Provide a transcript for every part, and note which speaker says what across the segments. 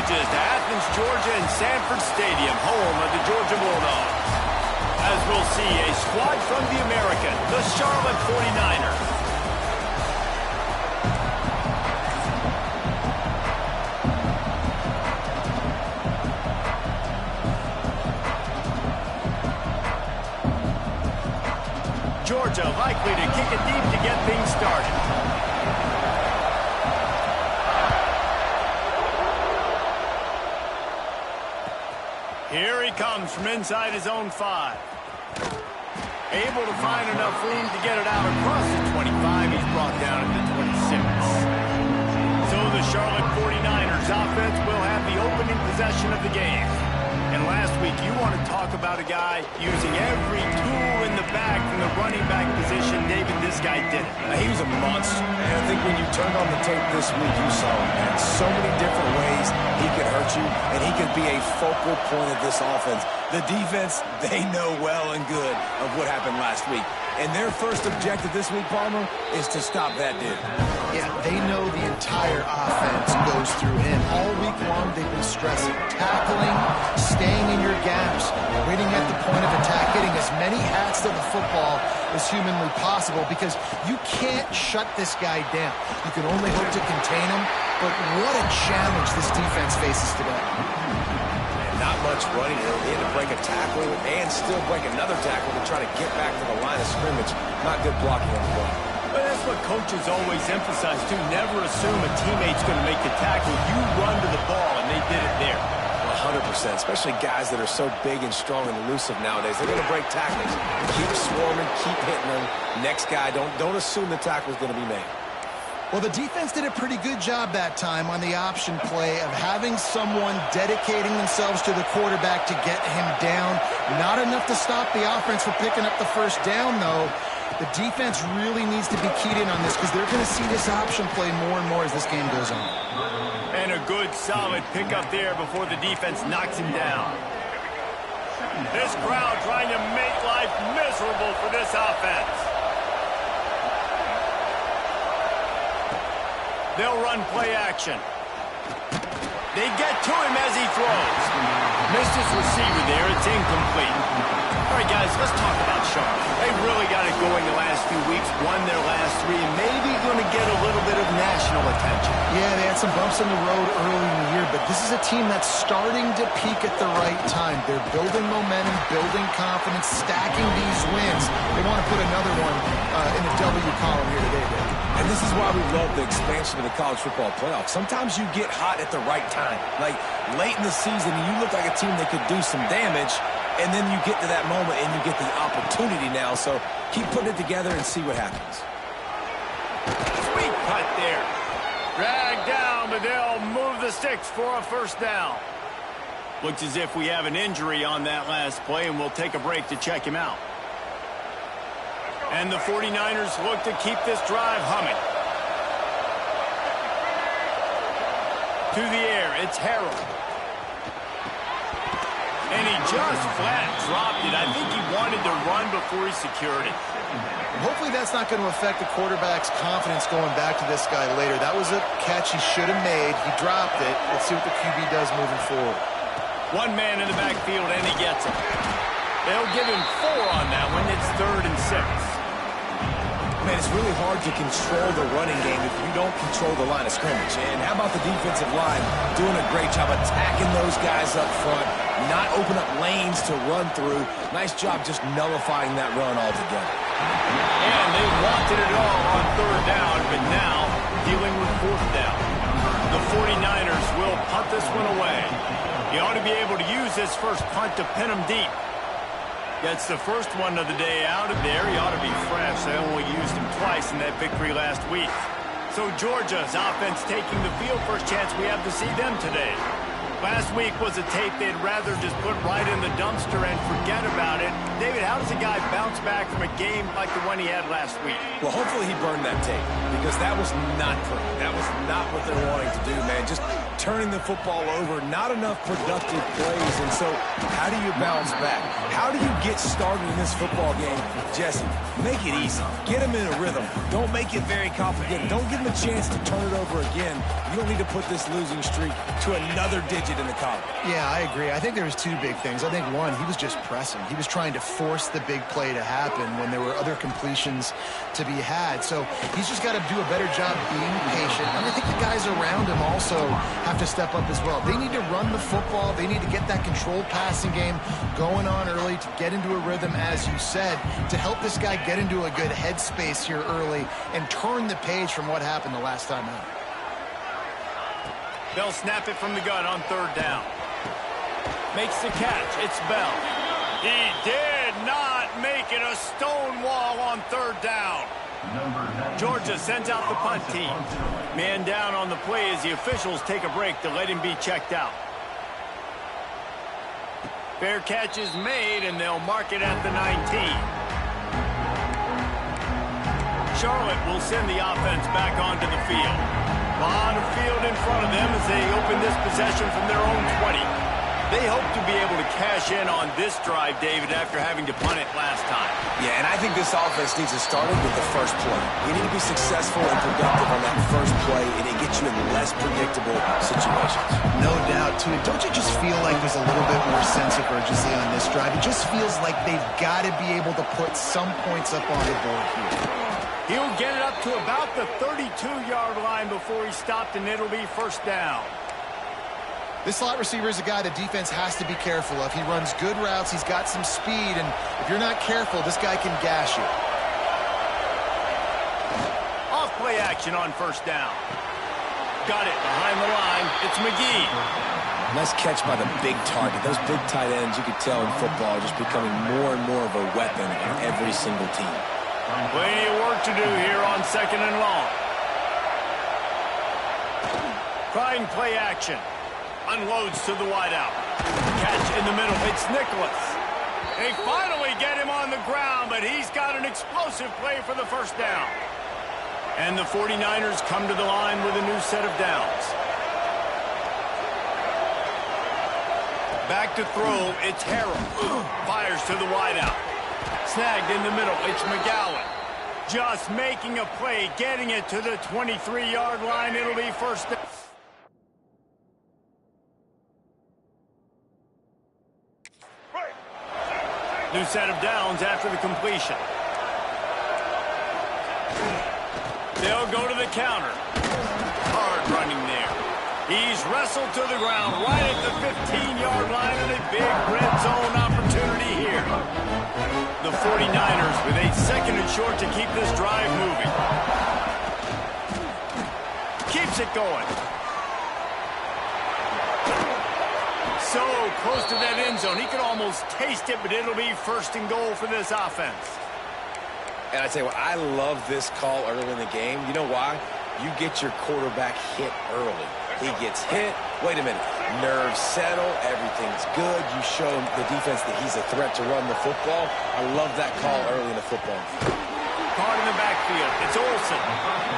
Speaker 1: Privileges to Athens, Georgia and Sanford Stadium, home of the Georgia Bulldogs. As we'll see a squad from the American, the Charlotte 49ers. Georgia likely to kick it deep to get things started. Here he comes from inside his own 5. Able to find enough room to get it out across the 25. He's brought down at the 26. So the Charlotte 49ers offense will have the opening possession of the game. And last week, you want to talk about a guy using every tool in the bag from the running back position. David, this guy did it.
Speaker 2: He was a monster. And I think when you turned on the tape this week, you saw him in so many different ways he could hurt you, and he could be a focal point of this offense. The defense, they know well and good of what happened last week. And their first objective this week, Palmer, is to stop that dude.
Speaker 3: Yeah, they know the entire offense goes through him. All week long, they've been stressing tackling, staying in your gaps, waiting at the point of attack, getting as many hats to the football as humanly possible, because you can't shut this guy down. You can only hope to contain him, but what a challenge this defense faces today.
Speaker 2: Not much running. He had to break a tackle and still break another tackle to try to get back to the line of scrimmage. Not good blocking on the ball.
Speaker 1: But that's what coaches always emphasize, too. Never assume a teammate's going to make the tackle. You run to the ball, and they did it there.
Speaker 2: 100%, especially guys that are so big and strong and elusive nowadays. They're going to break tackles. Keep swarming, keep hitting them. Next guy, don't assume the tackle's going to be made.
Speaker 3: Well, the defense did a pretty good job that time on the option play of having someone dedicating themselves to the quarterback to get him down. Not enough to stop the offense from picking up the first down, though. The defense really needs to be keyed in on this, because they're going to see this option play more and more as this game goes on.
Speaker 1: And a good, solid pickup there before the defense knocks him down. This crowd trying to make life miserable for this offense. They'll run play action. They get to him as he throws. Missed his receiver there. It's incomplete. All right, guys, let's talk about Charlotte. They really got it going the last few weeks, won their last 3, and maybe going to get a little bit of national attention.
Speaker 3: Yeah, they had some bumps in the road early in the year, but this is a team that's starting to peak at the right time. They're building momentum, building confidence, stacking these wins. They want to put another one in the W column here today, Dave.
Speaker 2: And this is why we love the expansion of the college football playoff. Sometimes you get hot at the right time. Like late in the season, you look like a team that could do some damage, and then you get to that moment and you get the opportunity now. So keep putting it together and see what happens.
Speaker 1: Sweet cut there. Dragged down, but they'll move the sticks for a first down. Looks as if we have an injury on that last play, and we'll take a break to check him out. And the 49ers look to keep this drive humming. To the air, it's Harold. And he just flat dropped it. I think he wanted to run before he secured it.
Speaker 3: Hopefully that's not going to affect the quarterback's confidence going back to this guy later. That was a catch he should have made. He dropped it. Let's see what the QB does moving forward.
Speaker 1: One man in the backfield, and he gets it. They'll give him 4 on that one. It's 3rd and 6.
Speaker 2: Man, it's really hard to control the running game if you don't control the line of scrimmage. And how about the defensive line doing a great job attacking those guys up front, not open up lanes to run through. Nice job just nullifying that run altogether.
Speaker 1: And they wanted it all on 3rd down, but now dealing with 4th down. The 49ers will punt this one away. He ought to be able to use this first punt to pin him deep. Gets the first one of the day out of there. He ought to be fresh. They only used him twice in that victory last week. So Georgia's offense taking the field. First chance we have to see them today. Last week was a tape they'd rather just put right in the dumpster and forget about it. David, how does a guy bounce back from a game like the one he had last week?
Speaker 2: Well, hopefully he burned that tape, because that was not pretty. That was not what they're wanting to do, man. Just turning the football over, not enough productive plays. And so how do you bounce back? How do you get started in this football game? Jesse, make it easy. Get him in a rhythm. Don't make it very complicated. Don't give him a chance to turn it over again. You don't need to put this losing streak to another digit in the column.
Speaker 3: Yeah, I agree. I think there was two big things. I think, one, he was just pressing. He was trying to force the big play to happen when there were other completions to be had. So he's just got to do a better job being patient. And I think the guys around him also have to step up as well. They need to run the football. They need to get that controlled passing game going on early to get into a rhythm, as you said, to help this guy get into a good headspace here early and turn the page from what happened the last time out.
Speaker 1: They'll snap it from the gun on third down. Makes the catch. It's Bell. He did not make it a stone wall on third down. Georgia sends out the punt team. Man down on the play as the officials take a break to let him be checked out. Fair catch is made, and they'll mark it at the 19. Charlotte will send the offense back onto the field. A lot of field in front of them as they open this possession from their own 20. They hope to be able to cash in on this drive, David, after having to punt it last time.
Speaker 2: Yeah, and I think this offense needs to start it with the first play. You need to be successful and productive on that first play, and it gets you in less predictable situations.
Speaker 3: No doubt, too. Don't you just feel like there's a little bit more sense of urgency on this drive? It just feels like they've got to be able to put some points up on the board here.
Speaker 1: He'll get it up to about the 32-yard line before he stopped, and it'll be first down.
Speaker 3: This slot receiver is a guy the defense has to be careful of. He runs good routes. He's got some speed, and if you're not careful, this guy can gash you.
Speaker 1: Off play action on first down. Got it behind the line. It's McGee.
Speaker 2: Nice catch by the big target. Those big tight ends, you could tell in football, are just becoming more and more of a weapon on every single team.
Speaker 1: Plenty of work to do here on second and long. Trying play action. Unloads to the wideout. Catch in the middle. It's Nicholas. They finally get him on the ground, but he's got an explosive play for the first down. And the 49ers come to the line with a new set of downs. Back to throw. It's Harrell. Fires to the wideout. Snagged in the middle. It's McGowan. Just making a play, getting it to the 23-yard line. It'll be first down. New set of downs after the completion. They'll go to the counter. Hard running there. He's wrestled to the ground right at the 15-yard line, and a big red zone opportunity here. The 49ers with a second and short to keep this drive moving. Keeps it going. So close to that end zone. He could almost taste it, but it'll be first and goal for this offense.
Speaker 2: And I tell you what, I love this call early in the game. You know why? You get your quarterback hit early. He gets hit. Wait a minute. Nerves settle. Everything's good. You show the defense that he's a threat to run the football. I love that call early in the football.
Speaker 1: Caught in the backfield. It's Olsen.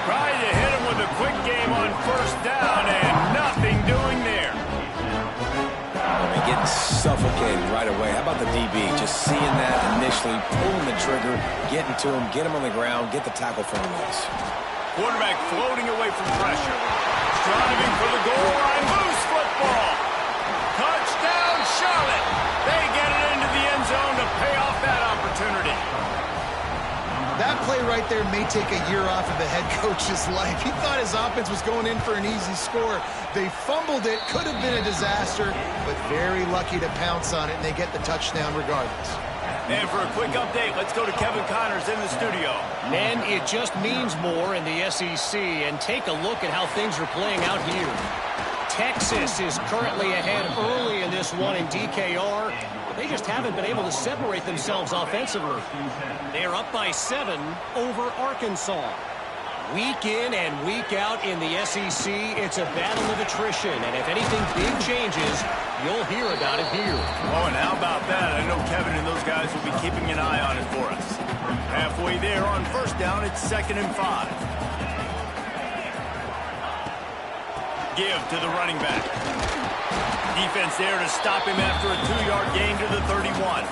Speaker 1: Trying to hit him with a quick game on first down, and nothing doing there.
Speaker 2: Getting suffocated right away. How about the DB? Just seeing that initially, pulling the trigger, getting to him, get him on the ground, get the tackle for the loss.
Speaker 1: Quarterback floating away from pressure. Driving for the goal line. Loose football. Touchdown, Charlotte. They get it into the end zone to pay off that opportunity.
Speaker 3: That play right there may take a year off of the head coach's life. He thought his offense was going in for an easy score. They fumbled it. Could have been a disaster, but very lucky to pounce on it, and they get the touchdown regardless.
Speaker 1: And for a quick update, let's go to Kevin Connors in the studio.
Speaker 4: And it just means more in the SEC, and take a look at how things are playing out here. Texas is currently ahead early in this one in DKR. They just haven't been able to separate themselves offensively. They are up by 7 over Arkansas. Week in and week out in the SEC, it's a battle of attrition. And if anything big changes, you'll hear about it here.
Speaker 1: Oh, and how about that? I know Kevin and those guys will be keeping an eye on it for us. Halfway there on first down, it's 2nd and 5. Give to the running back. Defense there to stop him after a 2-yard gain to the 31.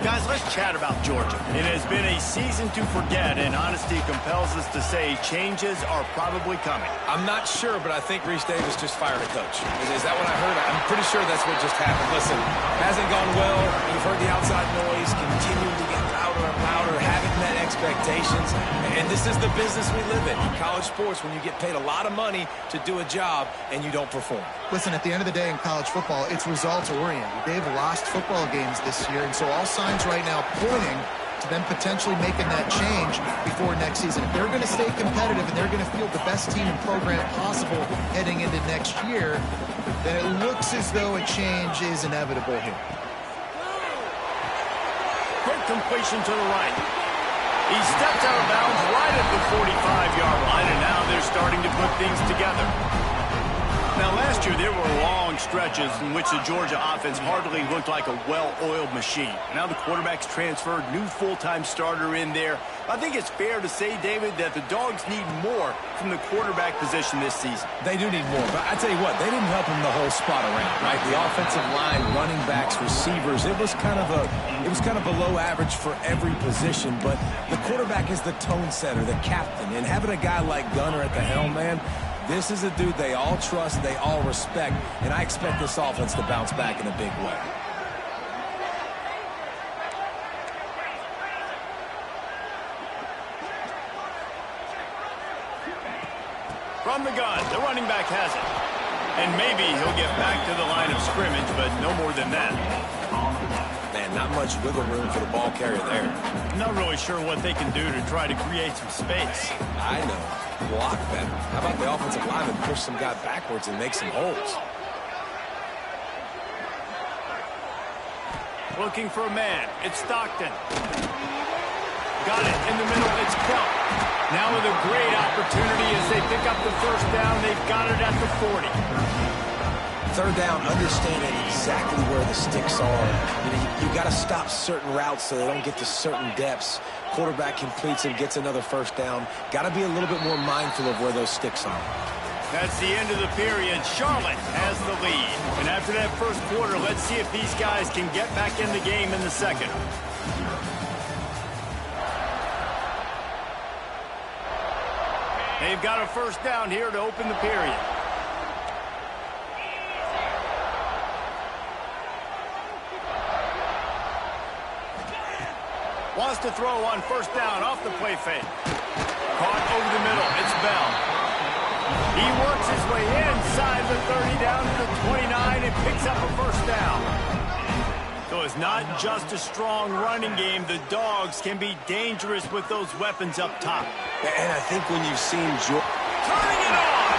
Speaker 1: Guys, let's chat about Georgia. It has been a season to forget, and honesty compels us to say changes are probably coming.
Speaker 2: I'm not sure, but I think Reese Davis just fired a coach. Is that what I heard? I'm pretty sure that's what just happened. Listen, hasn't gone well. You've heard the outside noise, continuing to get louder and louder, haven't met expectations. And this is the business we live in college sports, when you get paid a lot of money to do a job and you don't perform.
Speaker 3: Listen, at the end of the day in college football, it's results-oriented. They've lost football games this year, and so all signs right now pointing to them potentially making that change before next season. If they're going to stay competitive and they're going to field the best team and program possible heading into next year, then it looks as though a change is inevitable here.
Speaker 1: Quick completion to the right. He stepped out of bounds right at the 45-yard line, and now they're starting to put things together. Now, last year, there were long stretches in which the Georgia offense hardly looked like a well-oiled machine. Now the quarterback's transferred, new full-time starter in there. I think it's fair to say, David, that the Dogs need more from the quarterback position this season.
Speaker 2: They do need more, but I tell you what, they didn't help him the whole spot around, right? The offensive line, running backs, receivers, it was kind of below average for every position, but the quarterback is the tone setter, the captain, and having a guy like Gunner at the helm, man, this is a dude they all trust, they all respect, and I expect this offense to bounce back in a big way.
Speaker 1: From the gun, the running back has it. And maybe he'll get back to the line of scrimmage, but no more than that.
Speaker 2: Man, not much wiggle room for the ball carrier there.
Speaker 1: I'm not really sure what they can do to try to create some space.
Speaker 2: I know. Block better. How about the offensive lineman push some guy backwards and make some holes?
Speaker 1: Looking for a man. It's Stockton. Got it in the middle. It's Kelp. Now with a great opportunity as they pick up the first down. They've got it at the 40.
Speaker 2: Third down, understanding exactly where the sticks are. You got to stop certain routes so they don't get to certain depths. Quarterback completes and gets another first down. Got to be a little bit more mindful of where those sticks are.
Speaker 1: That's the end of the period. Charlotte has the lead. And after that first quarter, let's see if these guys can get back in the game in the second. They've got a first down here to open the period. Wants to throw on first down off the play fake. Caught over the middle. It's Bell. He works his way inside the 30 down to the 29 and picks up a first down. So it's not just a strong running game. The Dogs can be dangerous with those weapons up top.
Speaker 2: And I think when you've seen Georgia
Speaker 1: turning it on.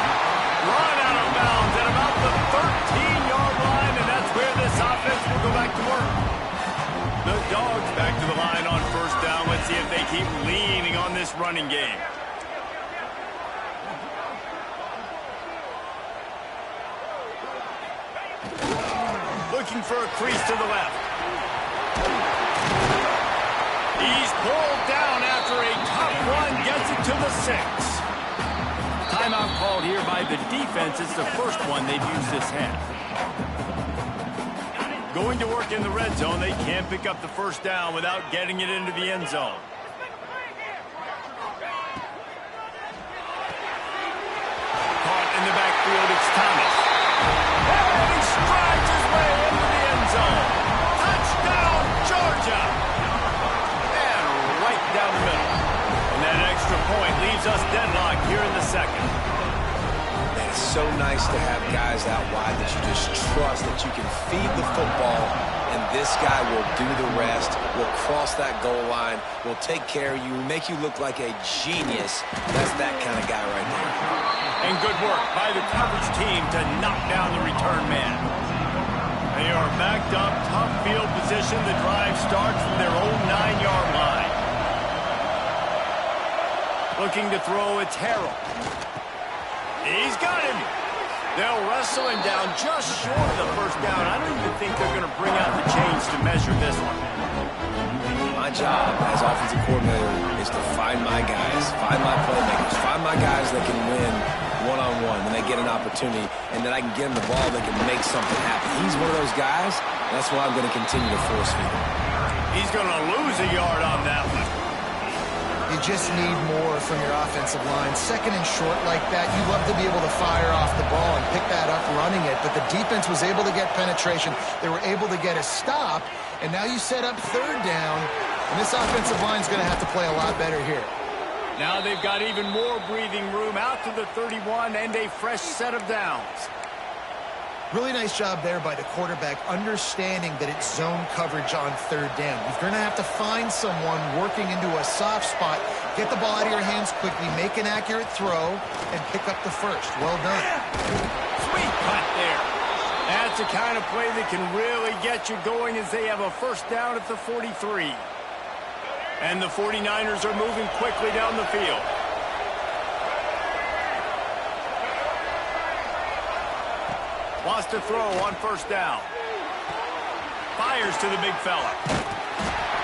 Speaker 1: Run out of bounds at about the 13-yard line, and that's where this offense will go back to work. The Dogs back to the line on first down. Let's see if they keep leaning on this running game. Looking for a crease to the left. He's pulled down after a tough run, gets it to the 6. Timeout called here by the defense. It's the first one they've used this half. Going to work in the red zone. They can't pick up the first down without getting it into the end zone. Caught in the backfield, it's Thomas. And he strides his way into the end zone. Touchdown, Georgia! And right down the middle. And that extra point leaves us deadlocked here in the second.
Speaker 2: It's so nice to have guys out wide that you just trust that you can feed the football, and this guy will do the rest, will cross that goal line, will take care of you, make you look like a genius. That's that kind of guy right there.
Speaker 1: And good work by the coverage team to knock down the return man. They are backed up, tough field position. The drive starts from their own 9-yard line. Looking to throw, it's Harrell. He's got him. They'll wrestle him down just short of the first down. I don't even think they're going to bring out the chains to measure this one.
Speaker 2: My job as offensive coordinator is to find my guys, find my playmakers, find my guys that can win one-on-one when they get an opportunity, and then I can get them the ball that can make something happen. He's one of those guys, and that's why I'm going to continue to force feed him.
Speaker 1: He's going to lose a yard on that one.
Speaker 3: You just need more from your offensive line. Second and short like that, you love to be able to fire off the ball and pick that up running it, but the defense was able to get penetration. They were able to get a stop, and now you set up third down, and this offensive line is going to have to play a lot better here.
Speaker 1: Now they've got even more breathing room out to the 31 and a fresh set of downs.
Speaker 3: Really nice job there by the quarterback, understanding that it's zone coverage on third down. You're going to have to find someone working into a soft spot, get the ball out of your hands quickly, make an accurate throw, and pick up the first. Well done.
Speaker 1: Sweet cut there. That's the kind of play that can really get you going as they have a first down at the 43. And the 49ers are moving quickly down the field. Wants to throw on first down. Fires to the big fella.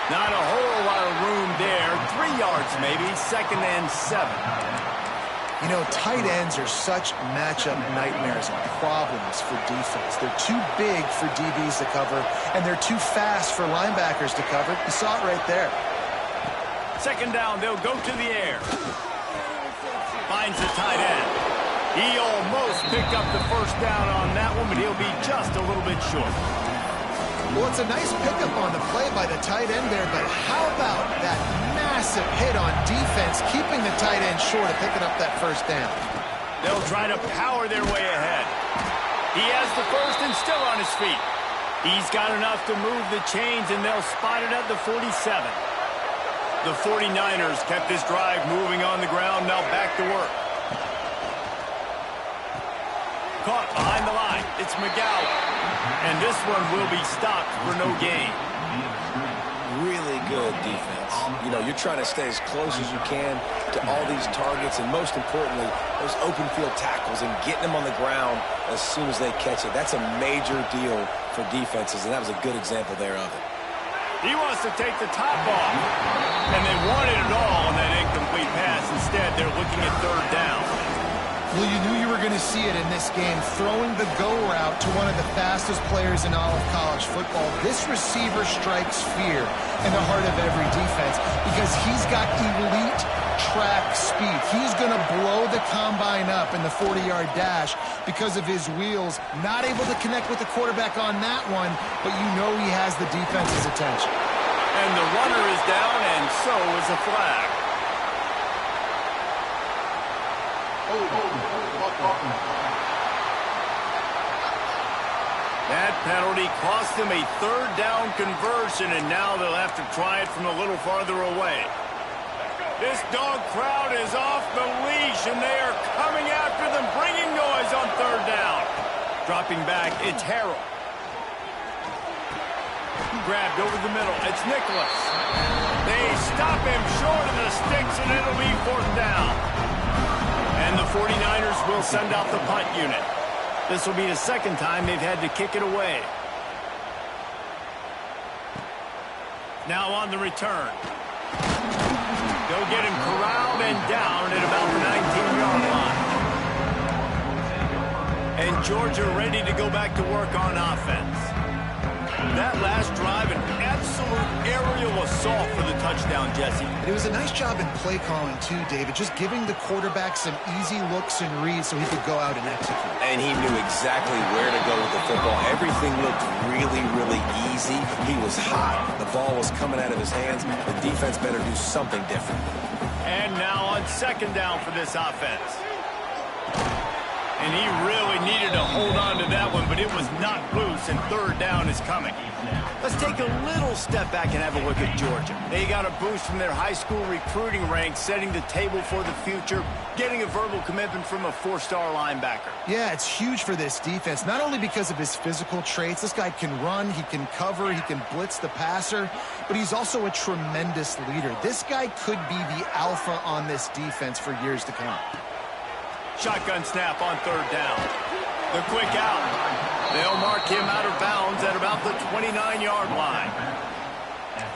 Speaker 1: Not a whole lot of room there. 3 yards maybe. Second and 7.
Speaker 3: You know, tight ends are such matchup nightmares and problems for defense. They're too big for DBs to cover, and they're too fast for linebackers to cover. You saw it right there.
Speaker 1: Second down, they'll go to the air. Finds the tight end. He almost picked up the first down on that one, but he'll be just a little bit short.
Speaker 3: Well, it's a nice pickup on the play by the tight end there, but how about that massive hit on defense, keeping the tight end short of picking up that first down?
Speaker 1: They'll try to power their way ahead. He has the first and still on his feet. He's got enough to move the chains, and they'll spot it at the 47. The 49ers kept this drive moving on the ground, now back to work. Caught behind the line. It's McGowan. And this one will be stopped for no gain.
Speaker 2: Really good defense. You know, you're trying to stay as close as you can to all these targets, and most importantly, those open field tackles and getting them on the ground as soon as they catch it. That's a major deal for defenses, and that was a good example there of it.
Speaker 1: He wants to take the top off. And they wanted it all on that incomplete pass. Instead, they're looking at third down.
Speaker 3: Well, you knew you were going to see it in this game, throwing the go route to one of the fastest players in all of college football. This receiver strikes fear in the heart of every defense because he's got elite track speed. He's going to blow the combine up in the 40-yard dash because of his wheels. Not able to connect with the quarterback on that one, but you know he has the defense's attention.
Speaker 1: And the runner is down, and so is a flag. That penalty cost them a third down conversion, and now they'll have to try it from a little farther away. This dog crowd is off the leash, and they are coming after them, bringing noise on third down. Dropping back, it's Harrell. Grabbed over the middle, it's Nicholas. They stop him short of the sticks, and it'll be fourth down. And the 49ers will send out the punt unit. This will be the second time they've had to kick it away. Now on the return. They'll get him corralled and down at about the 19-yard line. And Georgia ready to go back to work on offense. That last drive, an absolute aerial assault for the touchdown, Jesse.
Speaker 3: It was a nice job in play calling, too, David, just giving the quarterback some easy looks and reads so he could go out and execute.
Speaker 2: And he knew exactly where to go with the football. Everything looked really, really easy. He was hot. The ball was coming out of his hands. The defense better do something different.
Speaker 1: And now on second down for this offense. And he really needed to hold on to that one, but it was not loose, and third down is coming. Let's take a little step back and have a look at Georgia. They got a boost from their high school recruiting ranks, setting the table for the future, getting a verbal commitment from a four-star linebacker.
Speaker 3: Yeah, it's huge for this defense, not only because of his physical traits. This guy can run, he can cover, he can blitz the passer, but he's also a tremendous leader. This guy could be the alpha on this defense for years to come.
Speaker 1: Shotgun snap on third down. The quick out. They'll mark him out of bounds at about the 29-yard line.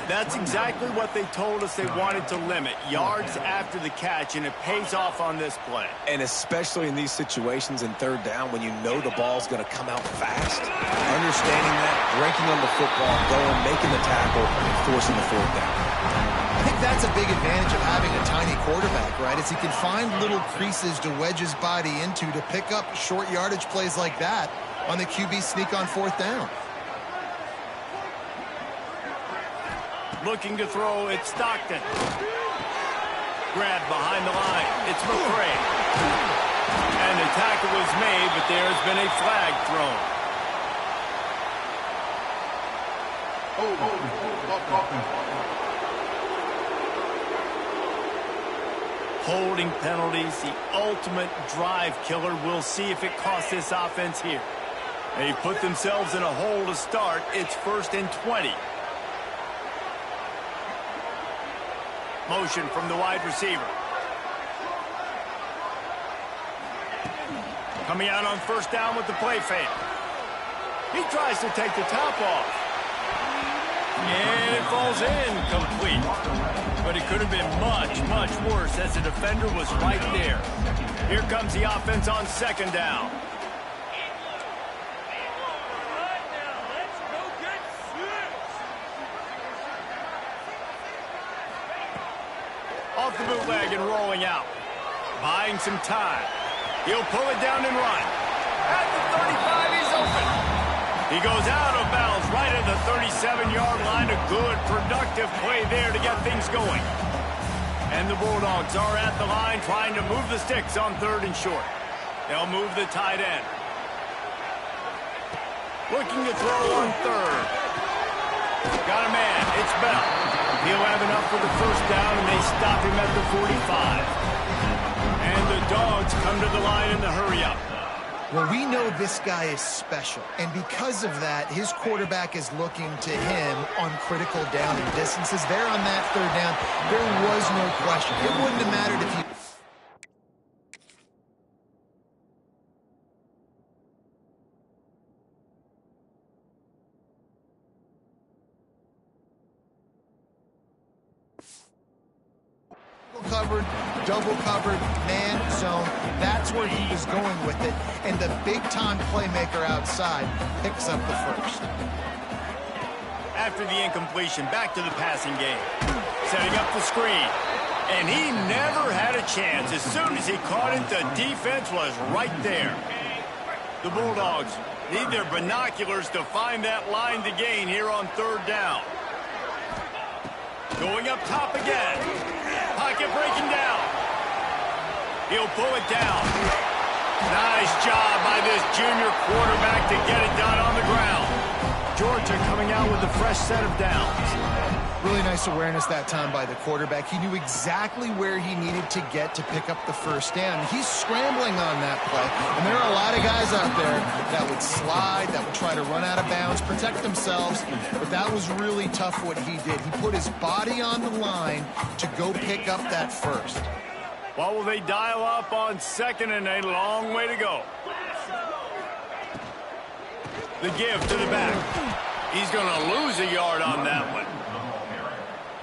Speaker 1: That's exactly what they told us they wanted to limit, yards after the catch, and it pays off on this play.
Speaker 2: And especially in these situations in third down when you know the ball's going to come out fast, understanding that, breaking on the football, going, making the tackle, and forcing the fourth down.
Speaker 3: I think that's a big advantage of having a tiny quarterback, right? Is he can find little creases to wedge his body into to pick up short yardage plays like that on the QB sneak on fourth down.
Speaker 1: Looking to throw, it's Stockton. Grab behind the line, it's McCray. And the tackle was made, but there's been a flag thrown. Holding penalties, the ultimate drive killer. We'll see if it costs this offense here. They put themselves in a hole to start. It's 1st and 20. Motion from the wide receiver. Coming out on first down with the play fake. He tries to take the top off. And it falls in complete. But it could have been much, much worse as the defender was right there. Here comes the offense on second down. Off the bootleg and rolling out. Buying some time. He'll pull it down and run. At the 35, he's open. He goes out of bounds right at the 37-yard line. A good, productive play there to get things going. And the Bulldogs are at the line trying to move the sticks on third and short. They'll move the tight end. Looking to throw on third. Got a man. It's Bell. He'll have enough for the first down, and they stop him at the 45. And the Dogs come to the line in the hurry-up.
Speaker 3: Well, we know this guy is special, and because of that, his quarterback is looking to him on critical down and distances. There on that third down, there was no question. It wouldn't have mattered if he... covered, double covered, man zone. That's where he was going with it. And the big-time playmaker outside picks up the first.
Speaker 1: After the incompletion, back to the passing game. Setting up the screen. And he never had a chance. As soon as he caught it, the defense was right there. The Bulldogs need their binoculars to find that line to gain here on third down. Going up top again. Pocket breaking down. He'll pull it down. Nice job by this junior quarterback to get it done on the ground. Georgia coming out with a fresh set of downs.
Speaker 3: Really nice awareness that time by the quarterback. He knew exactly where he needed to get to pick up the first down. He's scrambling on that play. And there are a lot of guys out there that would slide, that would try to run out of bounds, protect themselves. But that was really tough what he did. He put his body on the line to go pick up that first.
Speaker 1: What will they dial up on second, and a long way to go? The give to the back. He's going to lose a yard on that one.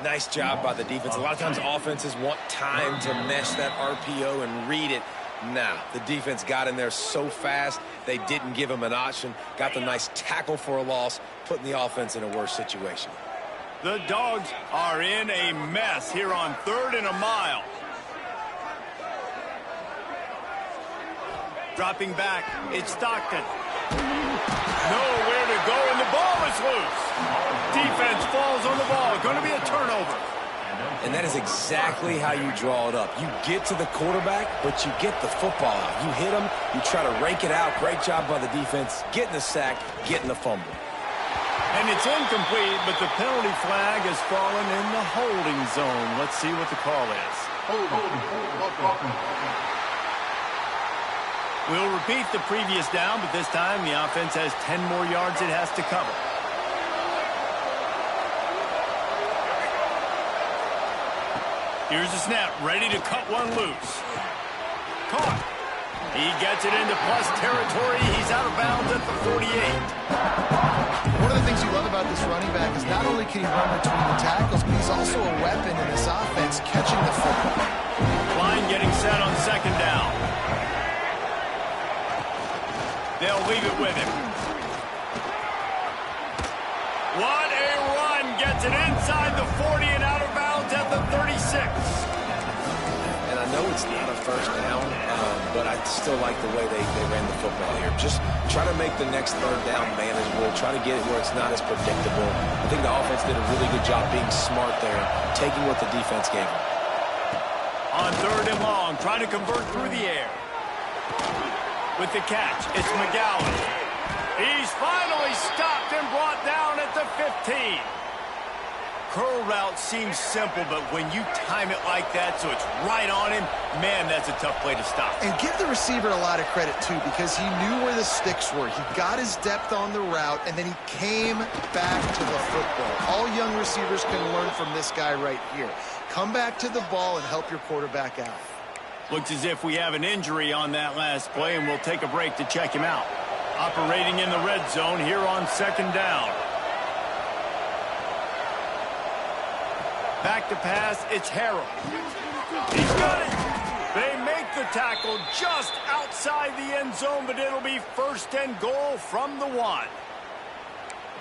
Speaker 2: Nice job by the defense. A lot of times offenses want time to mesh that RPO and read it. Nah, the defense got in there so fast, they didn't give him an option. Got the nice tackle for a loss, putting the offense in a worse situation.
Speaker 1: The Dogs are in a mess here on third and a mile. Dropping back, it's Stockton. Nowhere to go, and the ball is loose. Defense falls on the ball. Going to be a turnover.
Speaker 2: And that is exactly how you draw it up. You get to the quarterback, but you get the football out. You hit him, you try to rake it out. Great job by the defense, getting the sack, getting the fumble.
Speaker 1: And it's incomplete, but the penalty flag has fallen in the holding zone. Let's see what the call is. We'll repeat the previous down, but this time the offense has 10 more yards it has to cover. Here's the snap, ready to cut one loose. Caught. He gets it into plus territory. He's out of bounds at the 48.
Speaker 3: One of the things you love about this running back is not only can he run between the tackles, but he's also a weapon in this offense catching the football.
Speaker 1: Line getting set on second down. They'll leave it with him. What a run. Gets it inside the 40 and out of bounds at the 36.
Speaker 2: And I know it's not a first down, but I still like the way they ran the football here. Just try to make the next third down manageable. Try to get it where it's not as predictable. I think the offense did a really good job being smart there, taking what the defense gave them.
Speaker 1: On third and long, trying to convert through the air. With the catch, it's McGowan. He's finally stopped and brought down at the 15. Curl route seems simple, but when you time it like that so it's right on him, man, that's a tough play to stop.
Speaker 3: And give the receiver a lot of credit, too, because he knew where the sticks were. He got his depth on the route, and then he came back to the football. All young receivers can learn from this guy right here. Come back to the ball and help your quarterback out.
Speaker 1: Looks as if we have an injury on that last play, and we'll take a break to check him out. Operating in the red zone here on second down. Back to pass, it's Harrell. He's got it. They make the tackle just outside the end zone, but it'll be first and goal from the 1.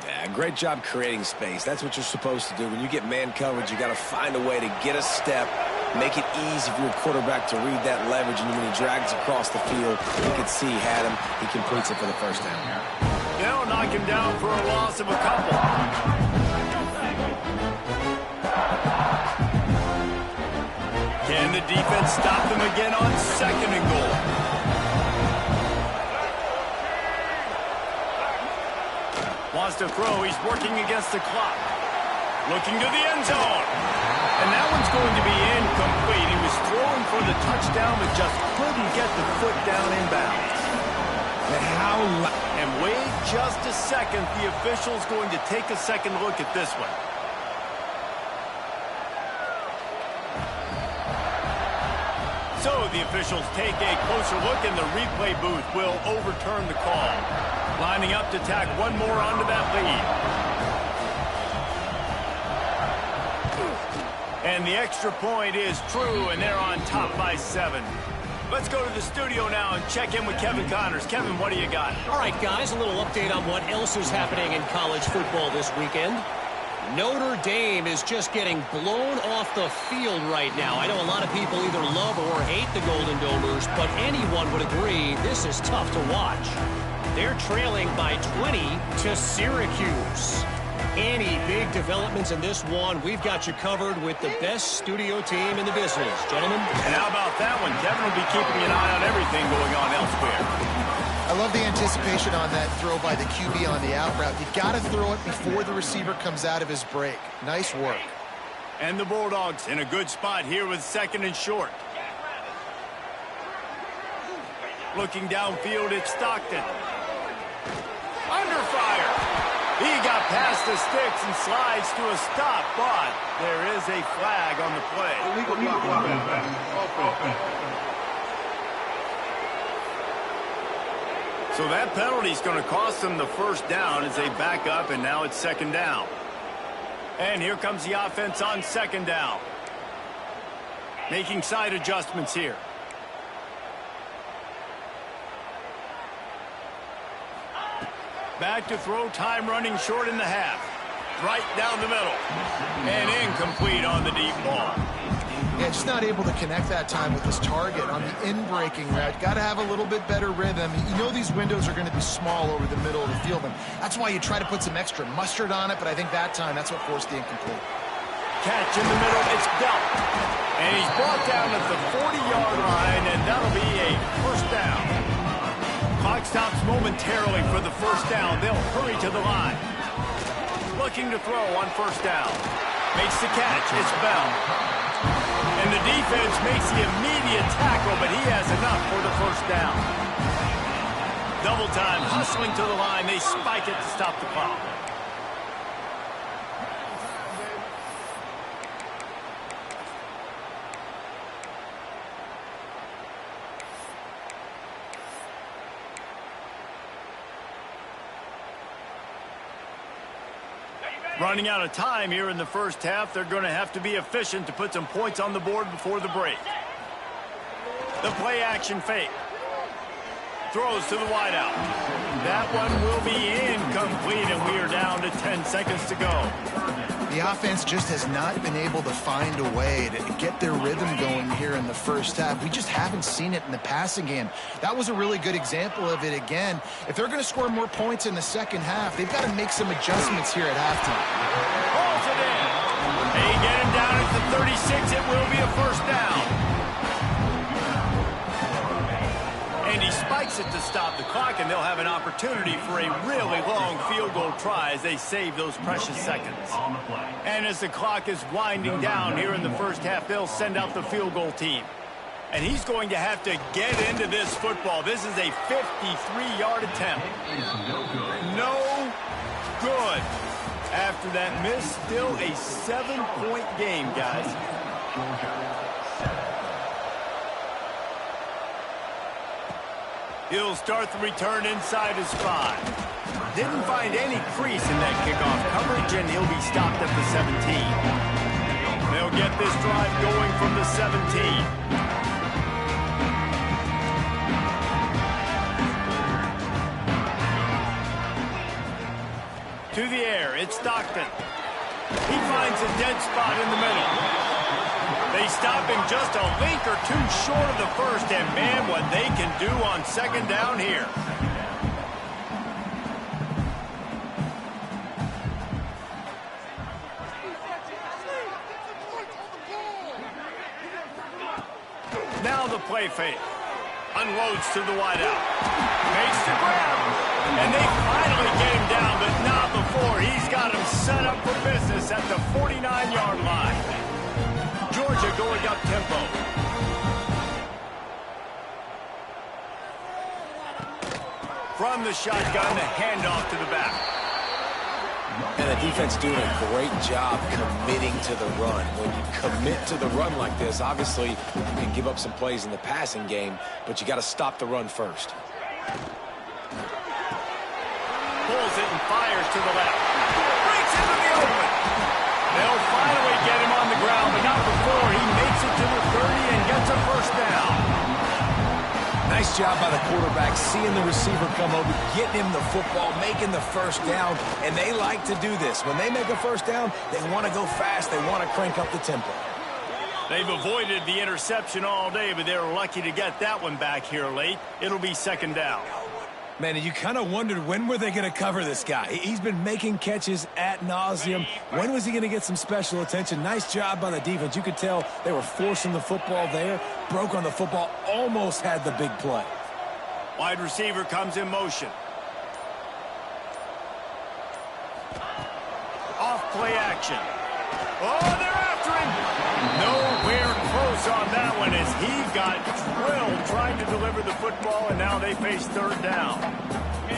Speaker 2: Yeah, great job creating space. That's what you're supposed to do. When you get man coverage, you got to find a way to get a step, make it easy for your quarterback to read that leverage, and when he drags across the field, you can see he had him. He completes it for the first down.
Speaker 1: They'll knock him down for a loss of a couple. Can the defense stop them again on second and goal? Wants to throw. He's working against the clock. Looking to the end zone. And that one's going to be incomplete. He was throwing for the touchdown, but just couldn't get the foot down in bounds. And wait just a second. The official's going to take a second look at this one. So the officials take a closer look, and the replay booth will overturn the call. Lining up to tack one more onto that lead. And the extra point is true, and they're on top by 7. Let's go to the studio now and check in with Kevin Connors. Kevin, what do you got?
Speaker 4: All right, guys, a little update on what else is happening in college football this weekend. Notre Dame is just getting blown off the field right now. I know a lot of people either love or hate the Golden Domers, but anyone would agree this is tough to watch. They're trailing by 20 to Syracuse. Any big developments in this one, we've got you covered with the best studio team in the business. Gentlemen?
Speaker 1: And how about that one? Kevin will be keeping an eye on everything going on elsewhere.
Speaker 3: I love the anticipation on that throw by the QB on the out route. You got to throw it before the receiver comes out of his break. Nice work.
Speaker 1: And the Bulldogs in a good spot here with second and short. Looking downfield, it's Stockton. Under fire. He got past the sticks and slides to a stop, but there is a flag on the play. So that penalty is going to cost them the first down as they back up, and now it's second down. And here comes the offense on second down. Making side adjustments here. Back to throw, time running short in the half. Right down the middle. And incomplete on the deep ball.
Speaker 3: Yeah, just not able to connect that time with his target on the in-breaking route. Got to have a little bit better rhythm. You know these windows are going to be small over the middle of the field, and that's why you try to put some extra mustard on it, but I think that time that's what forced the incomplete.
Speaker 1: Catch in the middle, it's dealt. And he's brought down at the 40-yard line, and that'll be a first down. Clock stops momentarily for the first down. They'll hurry to the line. Looking to throw on first down. Makes the catch, it's Bell. And the defense makes the immediate tackle, but he has enough for the first down. Double time, hustling to the line. They spike it to stop the clock. Running out of time here in the first half. They're going to have to be efficient to put some points on the board before the break. The play action fake. Throws to the wideout. That one will be incomplete, and we are down to 10 seconds to go.
Speaker 3: The offense just has not been able to find a way to get their rhythm going here in the first half. We just haven't seen it in the passing game. That was a really good example of it again. If they're going to score more points in the second half, they've got to make some adjustments here at halftime.
Speaker 1: Pulls it in. They get him down at the 36. It will be a first down. And he spikes it to stop the clock, and they'll have an opportunity for a really long field goal try as they save those precious seconds. And as the clock is winding down here in the first half, they'll send out the field goal team. And he's going to have to get into this football. This is a 53-yard attempt. No good. After that miss, still a 7-point game, guys. He'll start the return inside his 5. Didn't find any crease in that kickoff coverage, and he'll be stopped at the 17. They'll get this drive going from the 17. To the air, it's Stockton. He finds a dead spot in the middle. They stop him just a link or two short of the first, and man, what they can do on second down here. Now the play fake. Unloads to the wideout. Makes the grab. And they finally get him down, but not before. He's got him set up for business at the 49-yard line. Georgia going up tempo. From the shotgun, the handoff to the back.
Speaker 2: And the defense doing a great job committing to the run. When you commit to the run like this, obviously you can give up some plays in the passing game, but you got to stop the run first.
Speaker 1: Pulls it and fires to the left. Breaks into the open. They'll finally get him on the ground, but not before he makes it to the 30 and gets a first down.
Speaker 2: Nice job by the quarterback, seeing the receiver come over, getting him the football, making the first down, and they like to do this. When they make a first down, they want to go fast. They want to crank up the tempo.
Speaker 1: They've avoided the interception all day, but they're lucky to get that one back here late. It'll be second down.
Speaker 2: Man, you kind of wondered when were they going to cover this guy. He's been making catches ad nauseum. When was he going to get some special attention? Nice job by the defense. You could tell they were forcing the football there. Broke on the football, almost had the big play.
Speaker 1: Wide receiver comes in motion. Off play action. Oh, they're after him. Nowhere close on that one as he got drilled trying to deliver the football, and now they face third down.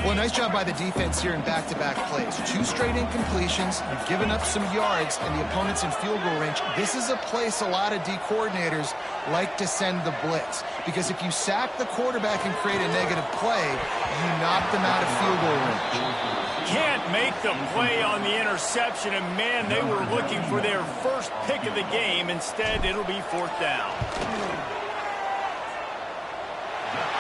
Speaker 3: Well, nice job by the defense here in back-to-back plays. 2 straight incompletions. You've given up some yards, and the opponent's in field goal range. This is a place a lot of D coordinators like to send the blitz, because if you sack the quarterback and create a negative play, you knock them out of field goal range.
Speaker 1: Can't make the play on the interception, and man, they were looking for their first pick of the game. Instead, it'll be fourth down.